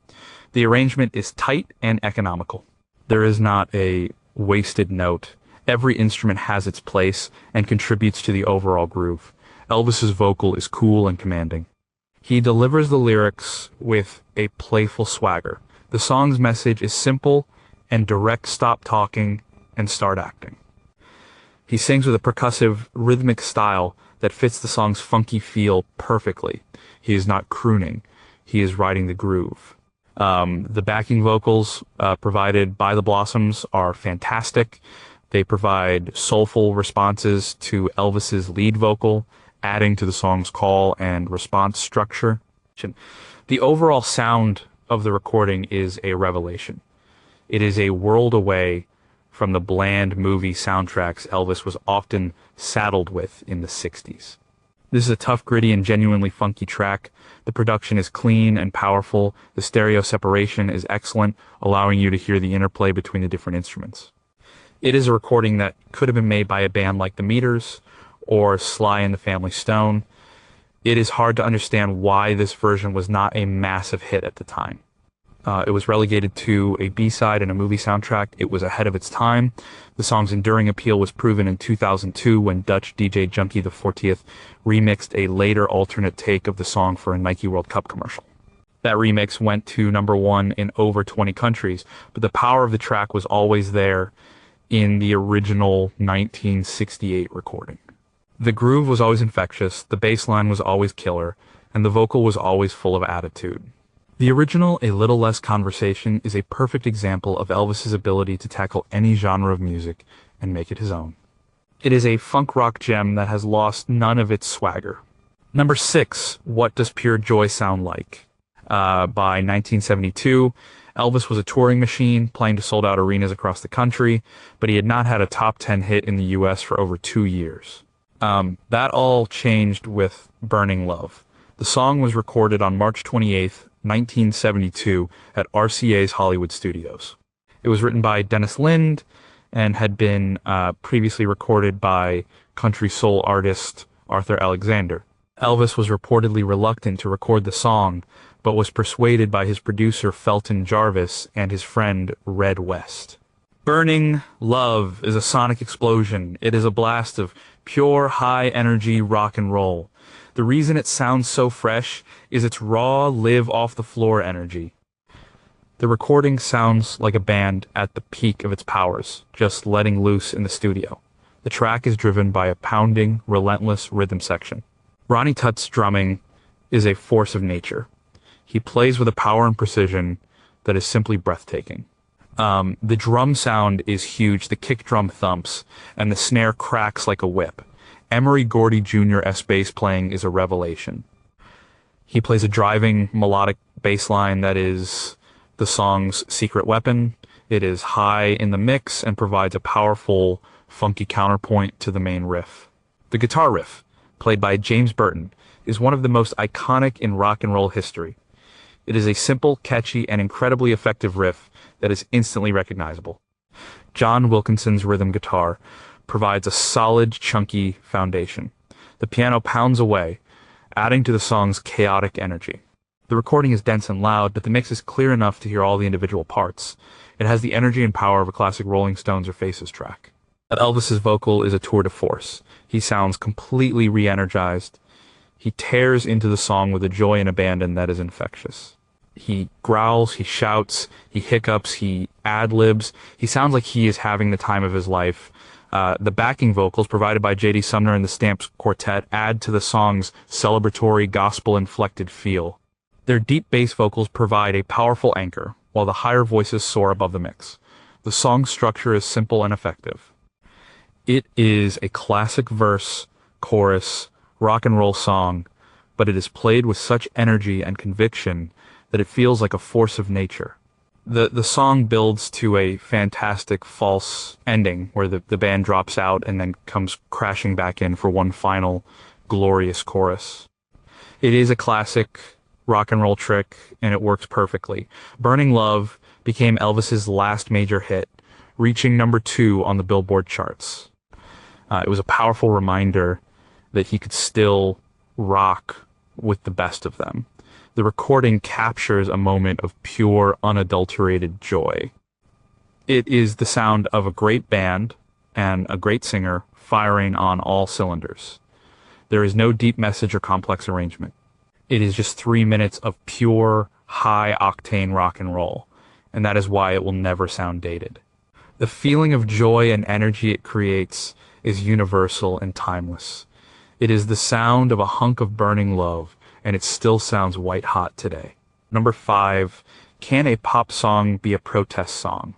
The arrangement is tight and economical. There is not a wasted note. Every instrument has its place and contributes to the overall groove. Elvis's vocal is cool and commanding. He delivers the lyrics with a playful swagger. The song's message is simple and direct: stop talking and start acting. He sings with a percussive, rhythmic style that fits the song's funky feel perfectly. He is not crooning. He is riding the groove. The backing vocals provided by the Blossoms are fantastic. They provide soulful responses to Elvis's lead vocal, adding to the song's call and response structure. The overall sound of the recording is a revelation. It is a world away from the bland movie soundtracks Elvis was often saddled with in the 60s. This is a tough, gritty, and genuinely funky track. The production is clean and powerful. The stereo separation is excellent, allowing you to hear the interplay between the different instruments. It is a recording that could have been made by a band like the Meters or Sly and the Family Stone. It is hard to understand why this version was not a massive hit at the time. It was relegated to a B-side in a movie soundtrack. It was ahead of its time. The song's enduring appeal was proven in 2002 when Dutch DJ Junkie the 40th remixed a later alternate take of the song for a Nike World Cup commercial. That remix went to #1 in over 20 countries, but the power of the track was always there in the original 1968 recording. The groove was always infectious, the bass line was always killer, and the vocal was always full of attitude. The original A Little Less Conversation is a perfect example of Elvis's ability to tackle any genre of music and make it his own. It is a funk rock gem that has lost none of its swagger. Number 6, What Does Pure Joy Sound Like? By 1972, Elvis was a touring machine, playing to sold-out arenas across the country, but he had not had a top 10 hit in the US for over 2 years. That all changed with Burning Love. The song was recorded on March 28th, 1972 at RCA's Hollywood Studios. It was written by Dennis Lind and had been previously recorded by country soul artist Arthur Alexander. Elvis was reportedly reluctant to record the song, but was persuaded by his producer Felton Jarvis and his friend Red West. Burning Love is a sonic explosion. It is a blast of pure, high-energy rock and roll. The reason it sounds so fresh is its raw, live-off-the-floor energy. The recording sounds like a band at the peak of its powers, just letting loose in the studio. The track is driven by a pounding, relentless rhythm section. Ronnie Tutt's drumming is a force of nature. He plays with a power and precision that is simply breathtaking. The drum sound is huge, the kick drum thumps, and the snare cracks like a whip. Emery Gordy Jr.'s bass playing is a revelation. He plays a driving, melodic bass line that is the song's secret weapon. It is high in the mix and provides a powerful, funky counterpoint to the main riff. The guitar riff, played by James Burton, is one of the most iconic in rock and roll history. It is a simple, catchy, and incredibly effective riff that is instantly recognizable. John Wilkinson's rhythm guitar provides a solid, chunky foundation. The piano pounds away, adding to the song's chaotic energy. The recording is dense and loud, but the mix is clear enough to hear all the individual parts. It has the energy and power of a classic Rolling Stones or Faces track. Elvis's vocal is a tour de force. He sounds completely re-energized. He tears into the song with a joy and abandon that is infectious. He growls, he shouts, he hiccups, he ad-libs. He sounds like he is having the time of his life. The backing vocals provided by J.D. Sumner and the Stamps Quartet add to the song's celebratory, gospel-inflected feel. Their deep bass vocals provide a powerful anchor, while the higher voices soar above the mix. The song's structure is simple and effective. It is a classic verse, chorus, rock and roll song, but it is played with such energy and conviction that it feels like a force of nature. The song builds to a fantastic false ending where the band drops out and then comes crashing back in for one final glorious chorus. It is a classic rock and roll trick, and it works perfectly. Burning Love became Elvis's last major hit, reaching number 2 on the Billboard charts. It was a powerful reminder that he could still rock with the best of them. The recording captures a moment of pure, unadulterated joy. It is the sound of a great band and a great singer firing on all cylinders. There is no deep message or complex arrangement. It is just 3 minutes of pure, high-octane rock and roll, and that is why it will never sound dated. The feeling of joy and energy it creates is universal and timeless. It is the sound of a hunk of burning love, and it still sounds white-hot today. Number 5, can a pop song be a protest song?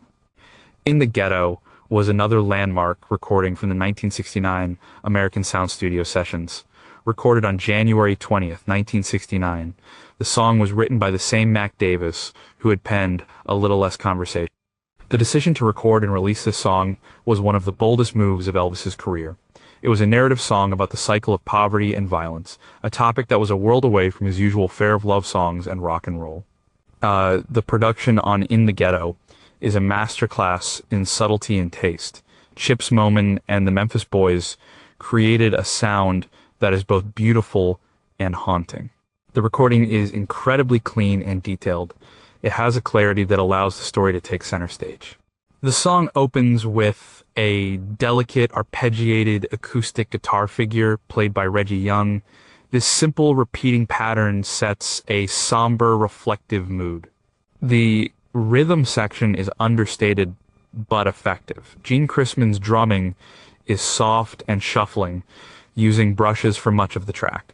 In the Ghetto was another landmark recording from the 1969 American Sound Studio sessions. Recorded on January 20th, 1969, the song was written by the same Mac Davis who had penned A Little Less Conversation. The decision to record and release this song was one of the boldest moves of Elvis's career. It was a narrative song about the cycle of poverty and violence, a topic that was a world away from his usual fare of love songs and rock and roll. The production on In the Ghetto is a masterclass in subtlety and taste. Chips Moman and the Memphis Boys created a sound that is both beautiful and haunting. The recording is incredibly clean and detailed. It has a clarity that allows the story to take center stage. The song opens with a delicate, arpeggiated acoustic guitar figure played by Reggie Young. This simple repeating pattern sets a somber, reflective mood. The rhythm section is understated but effective. Gene Chrisman's drumming is soft and shuffling, using brushes for much of the track.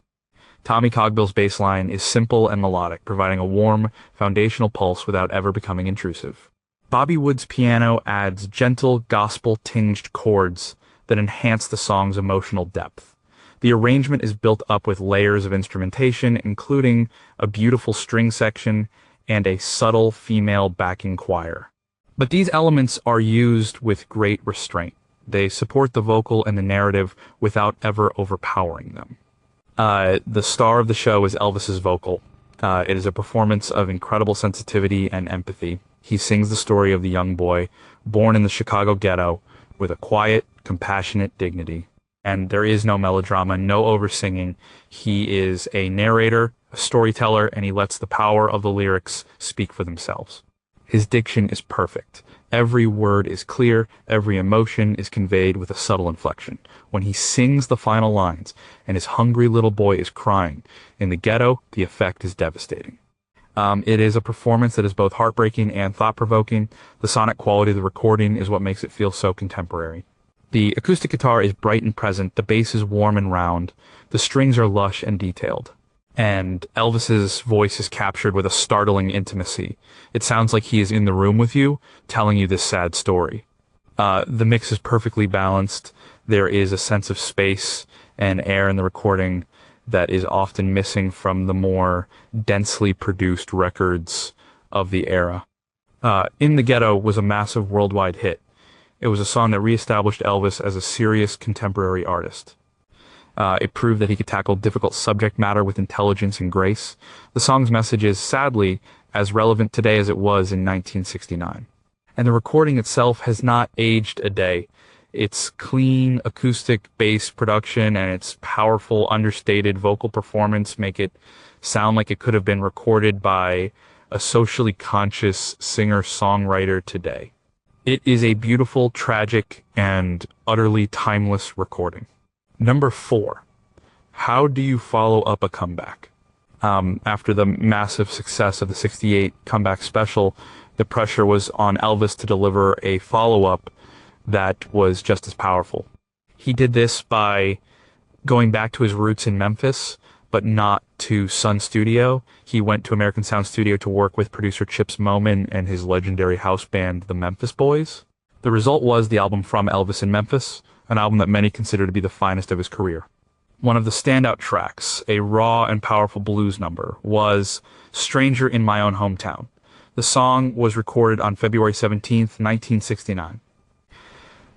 Tommy Cogbill's bass line is simple and melodic, providing a warm, foundational pulse without ever becoming intrusive. Bobby Wood's piano adds gentle, gospel-tinged chords that enhance the song's emotional depth. The arrangement is built up with layers of instrumentation, including a beautiful string section and a subtle female backing choir. But these elements are used with great restraint. They support the vocal and the narrative without ever overpowering them. The star of the show is Elvis's vocal. It is a performance of incredible sensitivity and empathy. He sings the story of the young boy born in the Chicago ghetto with a quiet, compassionate dignity. And there is no melodrama, no over-singing. He is a narrator, a storyteller, and he lets the power of the lyrics speak for themselves. His diction is perfect. Every word is clear, every emotion is conveyed with a subtle inflection. When he sings the final lines, and his hungry little boy is crying, in the ghetto, the effect is devastating. It is a performance that is both heartbreaking and thought-provoking. The sonic quality of the recording is what makes it feel so contemporary. The acoustic guitar is bright and present, the bass is warm and round, the strings are lush and detailed. And Elvis's voice is captured with a startling intimacy. It sounds like he is in the room with you, telling you this sad story. The mix is perfectly balanced. There is a sense of space and air in the recording that is often missing from the more densely produced records of the era. In the Ghetto was a massive worldwide hit. It was a song that reestablished Elvis as a serious contemporary artist. It proved that he could tackle difficult subject matter with intelligence and grace. The song's message is, sadly, as relevant today as it was in 1969. And the recording itself has not aged a day. Its clean acoustic bass production and its powerful, understated vocal performance make it sound like it could have been recorded by a socially conscious singer-songwriter today. It is a beautiful, tragic, and utterly timeless recording. Number 4, how do you follow up a comeback? After the massive success of the '68 comeback special, the pressure was on Elvis to deliver a follow-up that was just as powerful. He did this by going back to his roots in Memphis, but not to Sun Studio. He went to American Sound Studio to work with producer Chips Moman and his legendary house band, the Memphis Boys. The result was the album From Elvis in Memphis, an album that many consider to be the finest of his career. One of the standout tracks, a raw and powerful blues number, was Stranger in My Own Hometown. The song was recorded on February 17th, 1969.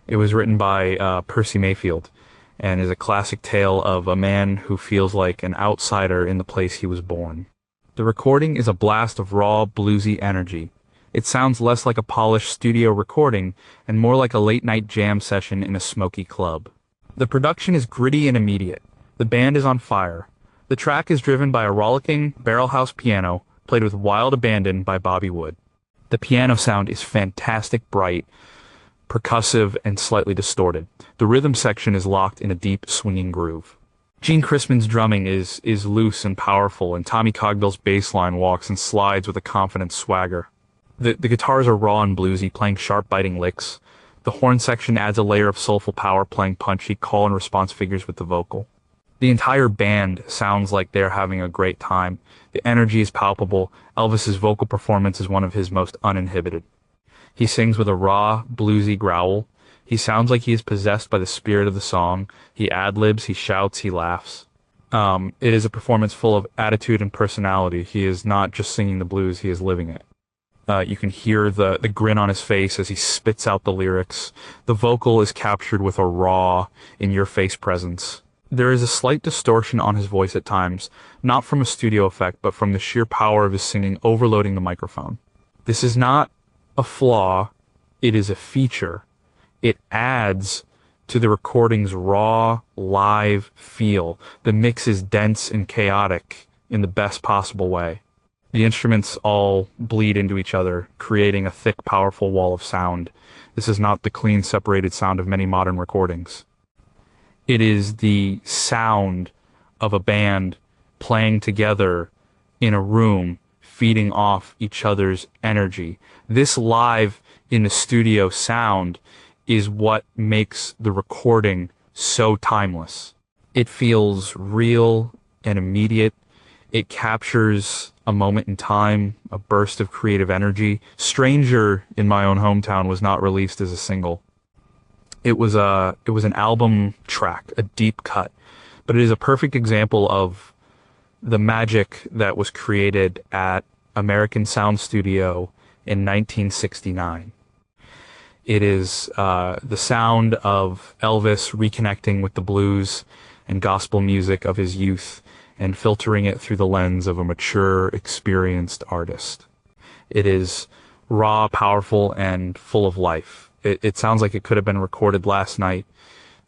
It was written by Percy Mayfield and is a classic tale of a man who feels like an outsider in the place he was born. The recording is a blast of raw, bluesy energy. It sounds less like a polished studio recording and more like a late-night jam session in a smoky club. The production is gritty and immediate. The band is on fire. The track is driven by a rollicking barrelhouse piano played with wild abandon by Bobby Wood. The piano sound is fantastic, bright, percussive, and slightly distorted. The rhythm section is locked in a deep, swinging groove. Gene Chrisman's drumming is loose and powerful, and Tommy Cogbill's bass line walks and slides with a confident swagger. The guitars are raw and bluesy, playing sharp, biting licks. The horn section adds a layer of soulful power, playing punchy call and response figures with the vocal. The entire band sounds like they're having a great time. The energy is palpable. Elvis's vocal performance is one of his most uninhibited. He sings with a raw, bluesy growl. He sounds like he is possessed by the spirit of the song. He ad-libs, he shouts, he laughs. It is a performance full of attitude and personality. He is not just singing the blues, he is living it. You can hear the grin on his face as he spits out the lyrics. The vocal is captured with a raw, in-your-face presence. There is a slight distortion on his voice at times, not from a studio effect, but from the sheer power of his singing overloading the microphone. This is not a flaw, it is a feature. It adds to the recording's raw, live feel. The mix is dense and chaotic in the best possible way. The instruments all bleed into each other, creating a thick, powerful wall of sound. This is not the clean, separated sound of many modern recordings. It is the sound of a band playing together in a room, feeding off each other's energy. This live in the studio sound is what makes the recording so timeless. It feels real and immediate. It captures a moment in time, a burst of creative energy. Stranger in My Own Hometown was not released as a single. It was an album track, a deep cut, but it is a perfect example of the magic that was created at American Sound Studio in 1969. It is the sound of Elvis reconnecting with the blues and gospel music of his youth and filtering it through the lens of a mature, experienced artist. It is raw, powerful, and full of life. It sounds like it could have been recorded last night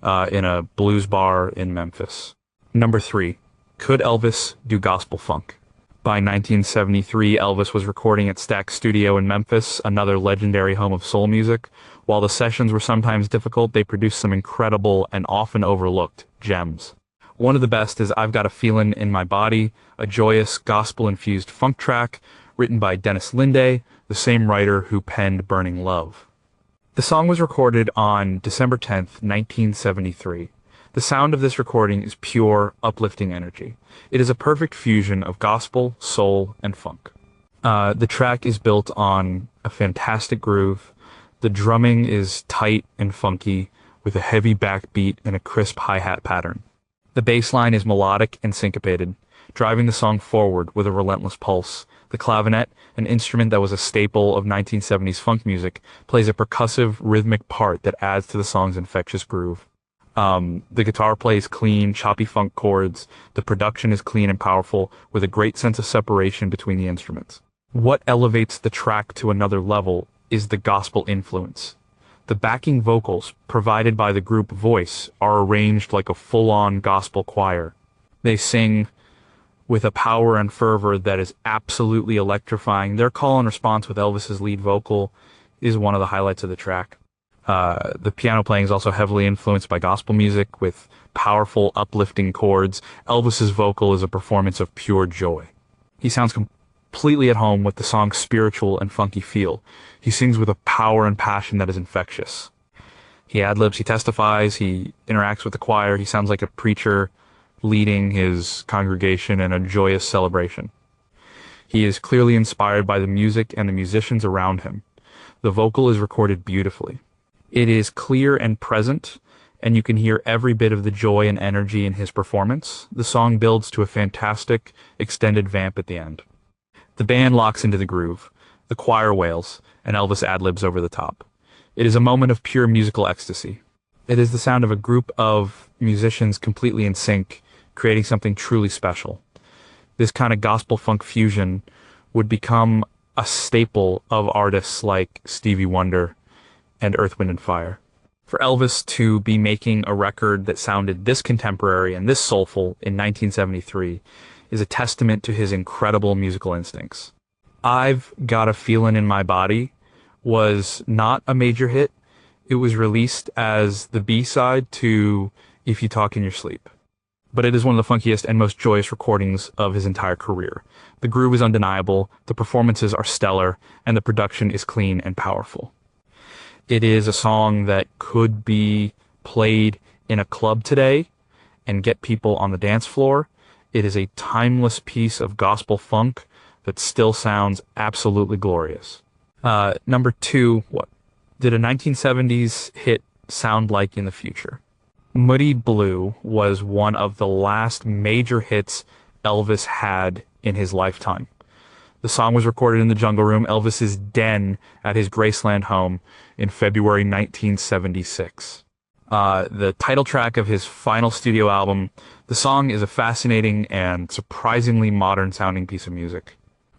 in a blues bar in Memphis. Number 3. Could Elvis do gospel funk? By 1973, Elvis was recording at Stax Studio in Memphis, another legendary home of soul music. While the sessions were sometimes difficult, they produced some incredible and often overlooked gems. One of the best is I've Got a Feelin' in My Body, a joyous, gospel-infused funk track written by Dennis Linde, the same writer who penned Burning Love. The song was recorded on December 10th, 1973. The sound of this recording is pure, uplifting energy. It is a perfect fusion of gospel, soul, and funk. The track is built on a fantastic groove. The drumming is tight and funky, with a heavy backbeat and a crisp hi-hat pattern. The bass line is melodic and syncopated, driving the song forward with a relentless pulse. The clavinet, an instrument that was a staple of 1970s funk music, plays a percussive, rhythmic part that adds to the song's infectious groove. The guitar plays clean, choppy funk chords. The production is clean and powerful, with a great sense of separation between the instruments. What elevates the track to another level is the gospel influence. The backing vocals, provided by the group Voice, are arranged like a full-on gospel choir. They sing with a power and fervor that is absolutely electrifying. Their call and response with Elvis's lead vocal is one of the highlights of the track. The piano playing is also heavily influenced by gospel music with powerful, uplifting chords. Elvis's vocal is a performance of pure joy. He sounds completely at home with the song's spiritual and funky feel. He sings with a power and passion that is infectious. He ad-libs, he testifies, he interacts with the choir. He sounds like a preacher leading his congregation in a joyous celebration. He is clearly inspired by the music and the musicians around him. The vocal is recorded beautifully. It is clear and present, and you can hear every bit of the joy and energy in his performance. The song builds to a fantastic, extended vamp at the end. The band locks into the groove. The choir wails, and Elvis ad-libs over the top. It is a moment of pure musical ecstasy. It is the sound of a group of musicians completely in sync, creating something truly special. This kind of gospel funk fusion would become a staple of artists like Stevie Wonder and Earth, Wind and Fire. For Elvis to be making a record that sounded this contemporary and this soulful in 1973 is a testament to his incredible musical instincts. I've Got a Feelin' in My Body was not a major hit. It was released as the B-side to If You Talk in Your Sleep. But it is one of the funkiest and most joyous recordings of his entire career. The groove is undeniable, the performances are stellar, and the production is clean and powerful. It is a song that could be played in a club today and get people on the dance floor. It is a timeless piece of gospel funk that still sounds absolutely glorious. Number 2, what did a 1970s hit sound like in the future? Muddy Blue was one of the last major hits Elvis had in his lifetime. The song was recorded in the Jungle Room, Elvis's den at his Graceland home in February 1976. The title track of his final studio album, the song is a fascinating and surprisingly modern sounding piece of music.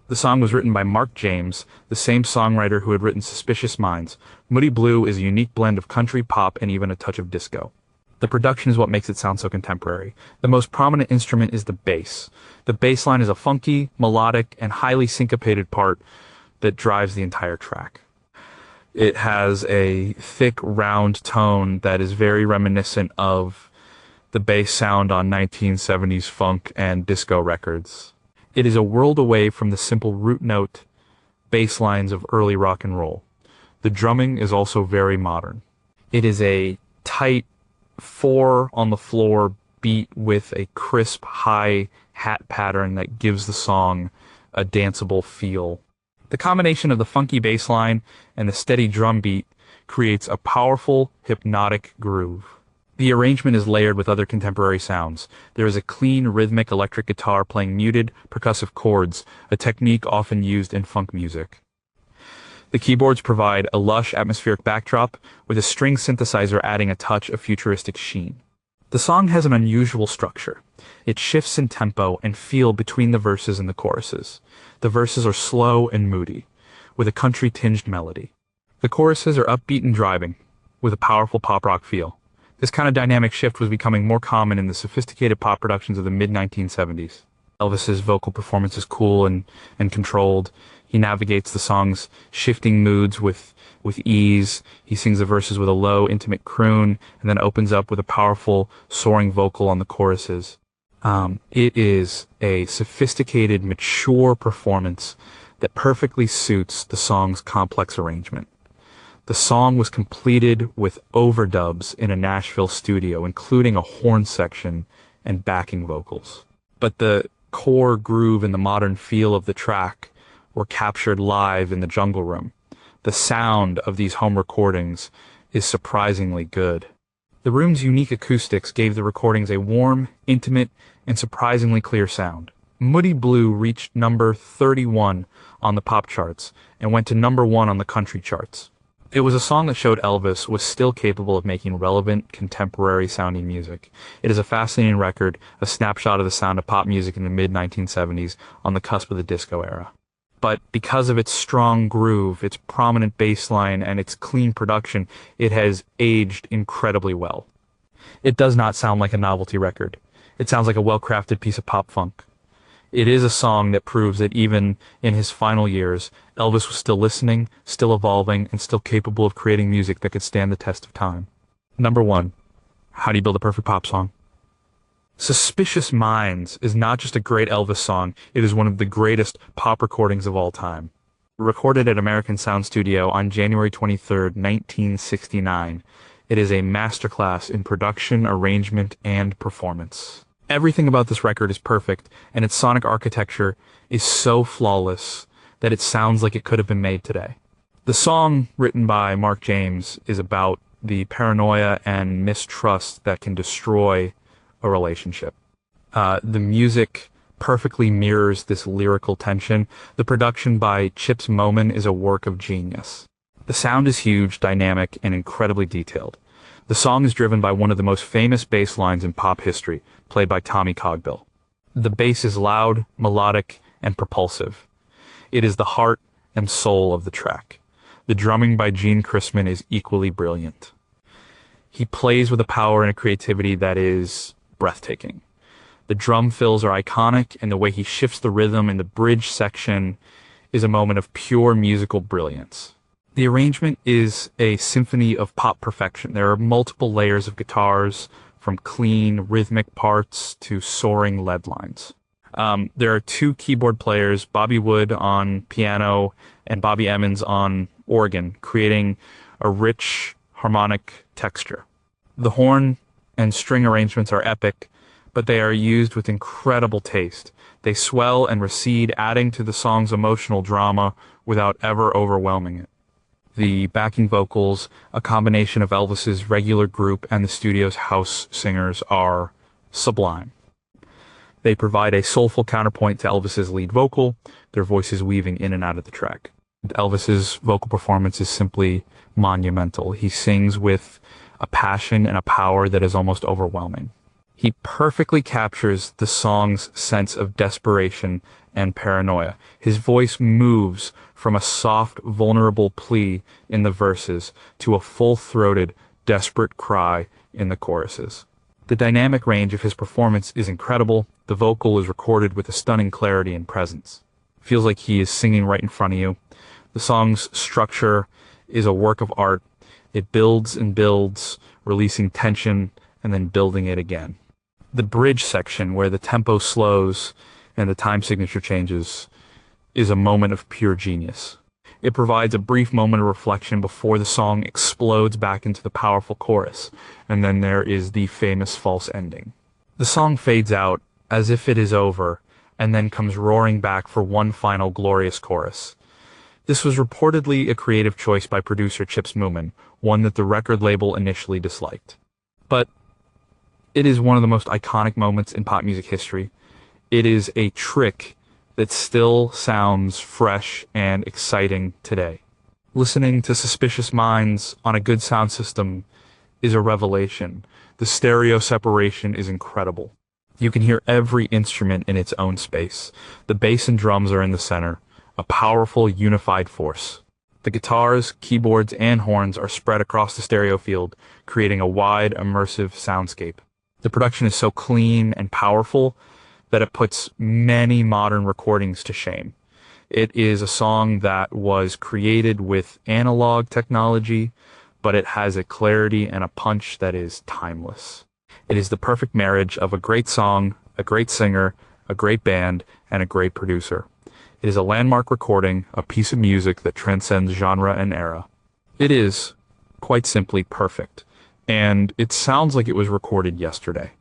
The song was written by Mark James, the same songwriter who had written Suspicious Minds. Muddy Blue is a unique blend of country, pop, and even a touch of disco. The production is what makes it sound so contemporary. The most prominent instrument is the bass. The bass line is a funky, melodic, and highly syncopated part that drives the entire track. It has a thick, round tone that is very reminiscent of the bass sound on 1970s funk and disco records. It is a world away from the simple root note bass lines of early rock and roll. The drumming is also very modern. It is a tight 4 on the floor beat with a crisp high hat pattern that gives the song a danceable feel. The combination of the funky bass line and the steady drum beat creates a powerful, hypnotic groove. The arrangement is layered with other contemporary sounds. There is a clean, rhythmic electric guitar playing muted, percussive chords, a technique often used in funk music. The keyboards provide a lush, atmospheric backdrop, with a string synthesizer adding a touch of futuristic sheen. The song has an unusual structure. It shifts in tempo and feel between the verses and the choruses. The verses are slow and moody, with a country-tinged melody. The choruses are upbeat and driving, with a powerful pop-rock feel. This kind of dynamic shift was becoming more common in the sophisticated pop productions of the mid-1970s. Elvis's vocal performance is cool and controlled. He navigates the song's shifting moods with ease. He sings the verses with a low, intimate croon, and then opens up with a powerful, soaring vocal on the choruses. It is a sophisticated, mature performance that perfectly suits the song's complex arrangement. The song was completed with overdubs in a Nashville studio, including a horn section and backing vocals. But the core groove and the modern feel of the track were captured live in the Jungle Room. The sound of these home recordings is surprisingly good. The room's unique acoustics gave the recordings a warm, intimate, and surprisingly clear sound. Muddy Blue reached number 31 on the pop charts and went to number 1 on the country charts. It was a song that showed Elvis was still capable of making relevant, contemporary-sounding music. It is a fascinating record, a snapshot of the sound of pop music in the mid-1970s on the cusp of the disco era. But because of its strong groove, its prominent bass line, and its clean production, it has aged incredibly well. It does not sound like a novelty record. It sounds like a well-crafted piece of pop funk. It is a song that proves that even in his final years, Elvis was still listening, still evolving, and still capable of creating music that could stand the test of time. Number 1. How do you build a perfect pop song? Suspicious Minds is not just a great Elvis song, it is one of the greatest pop recordings of all time. Recorded at American Sound Studio on January 23, 1969, it is a masterclass in production, arrangement, and performance. Everything about this record is perfect, and its sonic architecture is so flawless that it sounds like it could have been made today. The song, written by Mark James, is about the paranoia and mistrust that can destroy a relationship. The music perfectly mirrors this lyrical tension. The production by Chips Moman is a work of genius. The sound is huge, dynamic, and incredibly detailed. The song is driven by one of the most famous bass lines in pop history, played by Tommy Cogbill. The bass is loud, melodic, and propulsive. It is the heart and soul of the track. The drumming by Gene Chrisman is equally brilliant. He plays with a power and a creativity that is breathtaking. The drum fills are iconic, and the way he shifts the rhythm in the bridge section is a moment of pure musical brilliance. The arrangement is a symphony of pop perfection. There are multiple layers of guitars, from clean, rhythmic parts to soaring lead lines. There are two keyboard players, Bobby Wood on piano and Bobby Emmons on organ, creating a rich harmonic texture. The horn and string arrangements are epic, but they are used with incredible taste. They swell and recede, adding to the song's emotional drama without ever overwhelming it. The backing vocals, a combination of Elvis's regular group and the studio's house singers, are sublime. They provide a soulful counterpoint to Elvis's lead vocal, their voices weaving in and out of the track. Elvis's vocal performance is simply monumental. He sings with a passion and a power that is almost overwhelming. He perfectly captures the song's sense of desperation and paranoia. His voice moves from a soft, vulnerable plea in the verses to a full-throated, desperate cry in the choruses. The dynamic range of his performance is incredible. The vocal is recorded with a stunning clarity and presence. Feels like he is singing right in front of you. The song's structure is a work of art. It builds and builds, releasing tension and then building it again. The bridge section, where the tempo slows and the time signature changes, is a moment of pure genius. It provides a brief moment of reflection before the song explodes back into the powerful chorus, and then there is the famous false ending. The song fades out as if it is over, and then comes roaring back for one final glorious chorus. This was reportedly a creative choice by producer Chips Moomin, one that the record label initially disliked. But it is one of the most iconic moments in pop music history. It is a trick that still sounds fresh and exciting today. Listening to Suspicious Minds on a good sound system is a revelation. The stereo separation is incredible. You can hear every instrument in its own space. The bass and drums are in the center, a powerful, unified force. The guitars, keyboards, and horns are spread across the stereo field, creating a wide, immersive soundscape. The production is so clean and powerful that it puts many modern recordings to shame. It is a song that was created with analog technology, but it has a clarity and a punch that is timeless. It is the perfect marriage of a great song, a great singer, a great band, and a great producer. It is a landmark recording, a piece of music that transcends genre and era. It is, quite simply, perfect, and it sounds like it was recorded yesterday.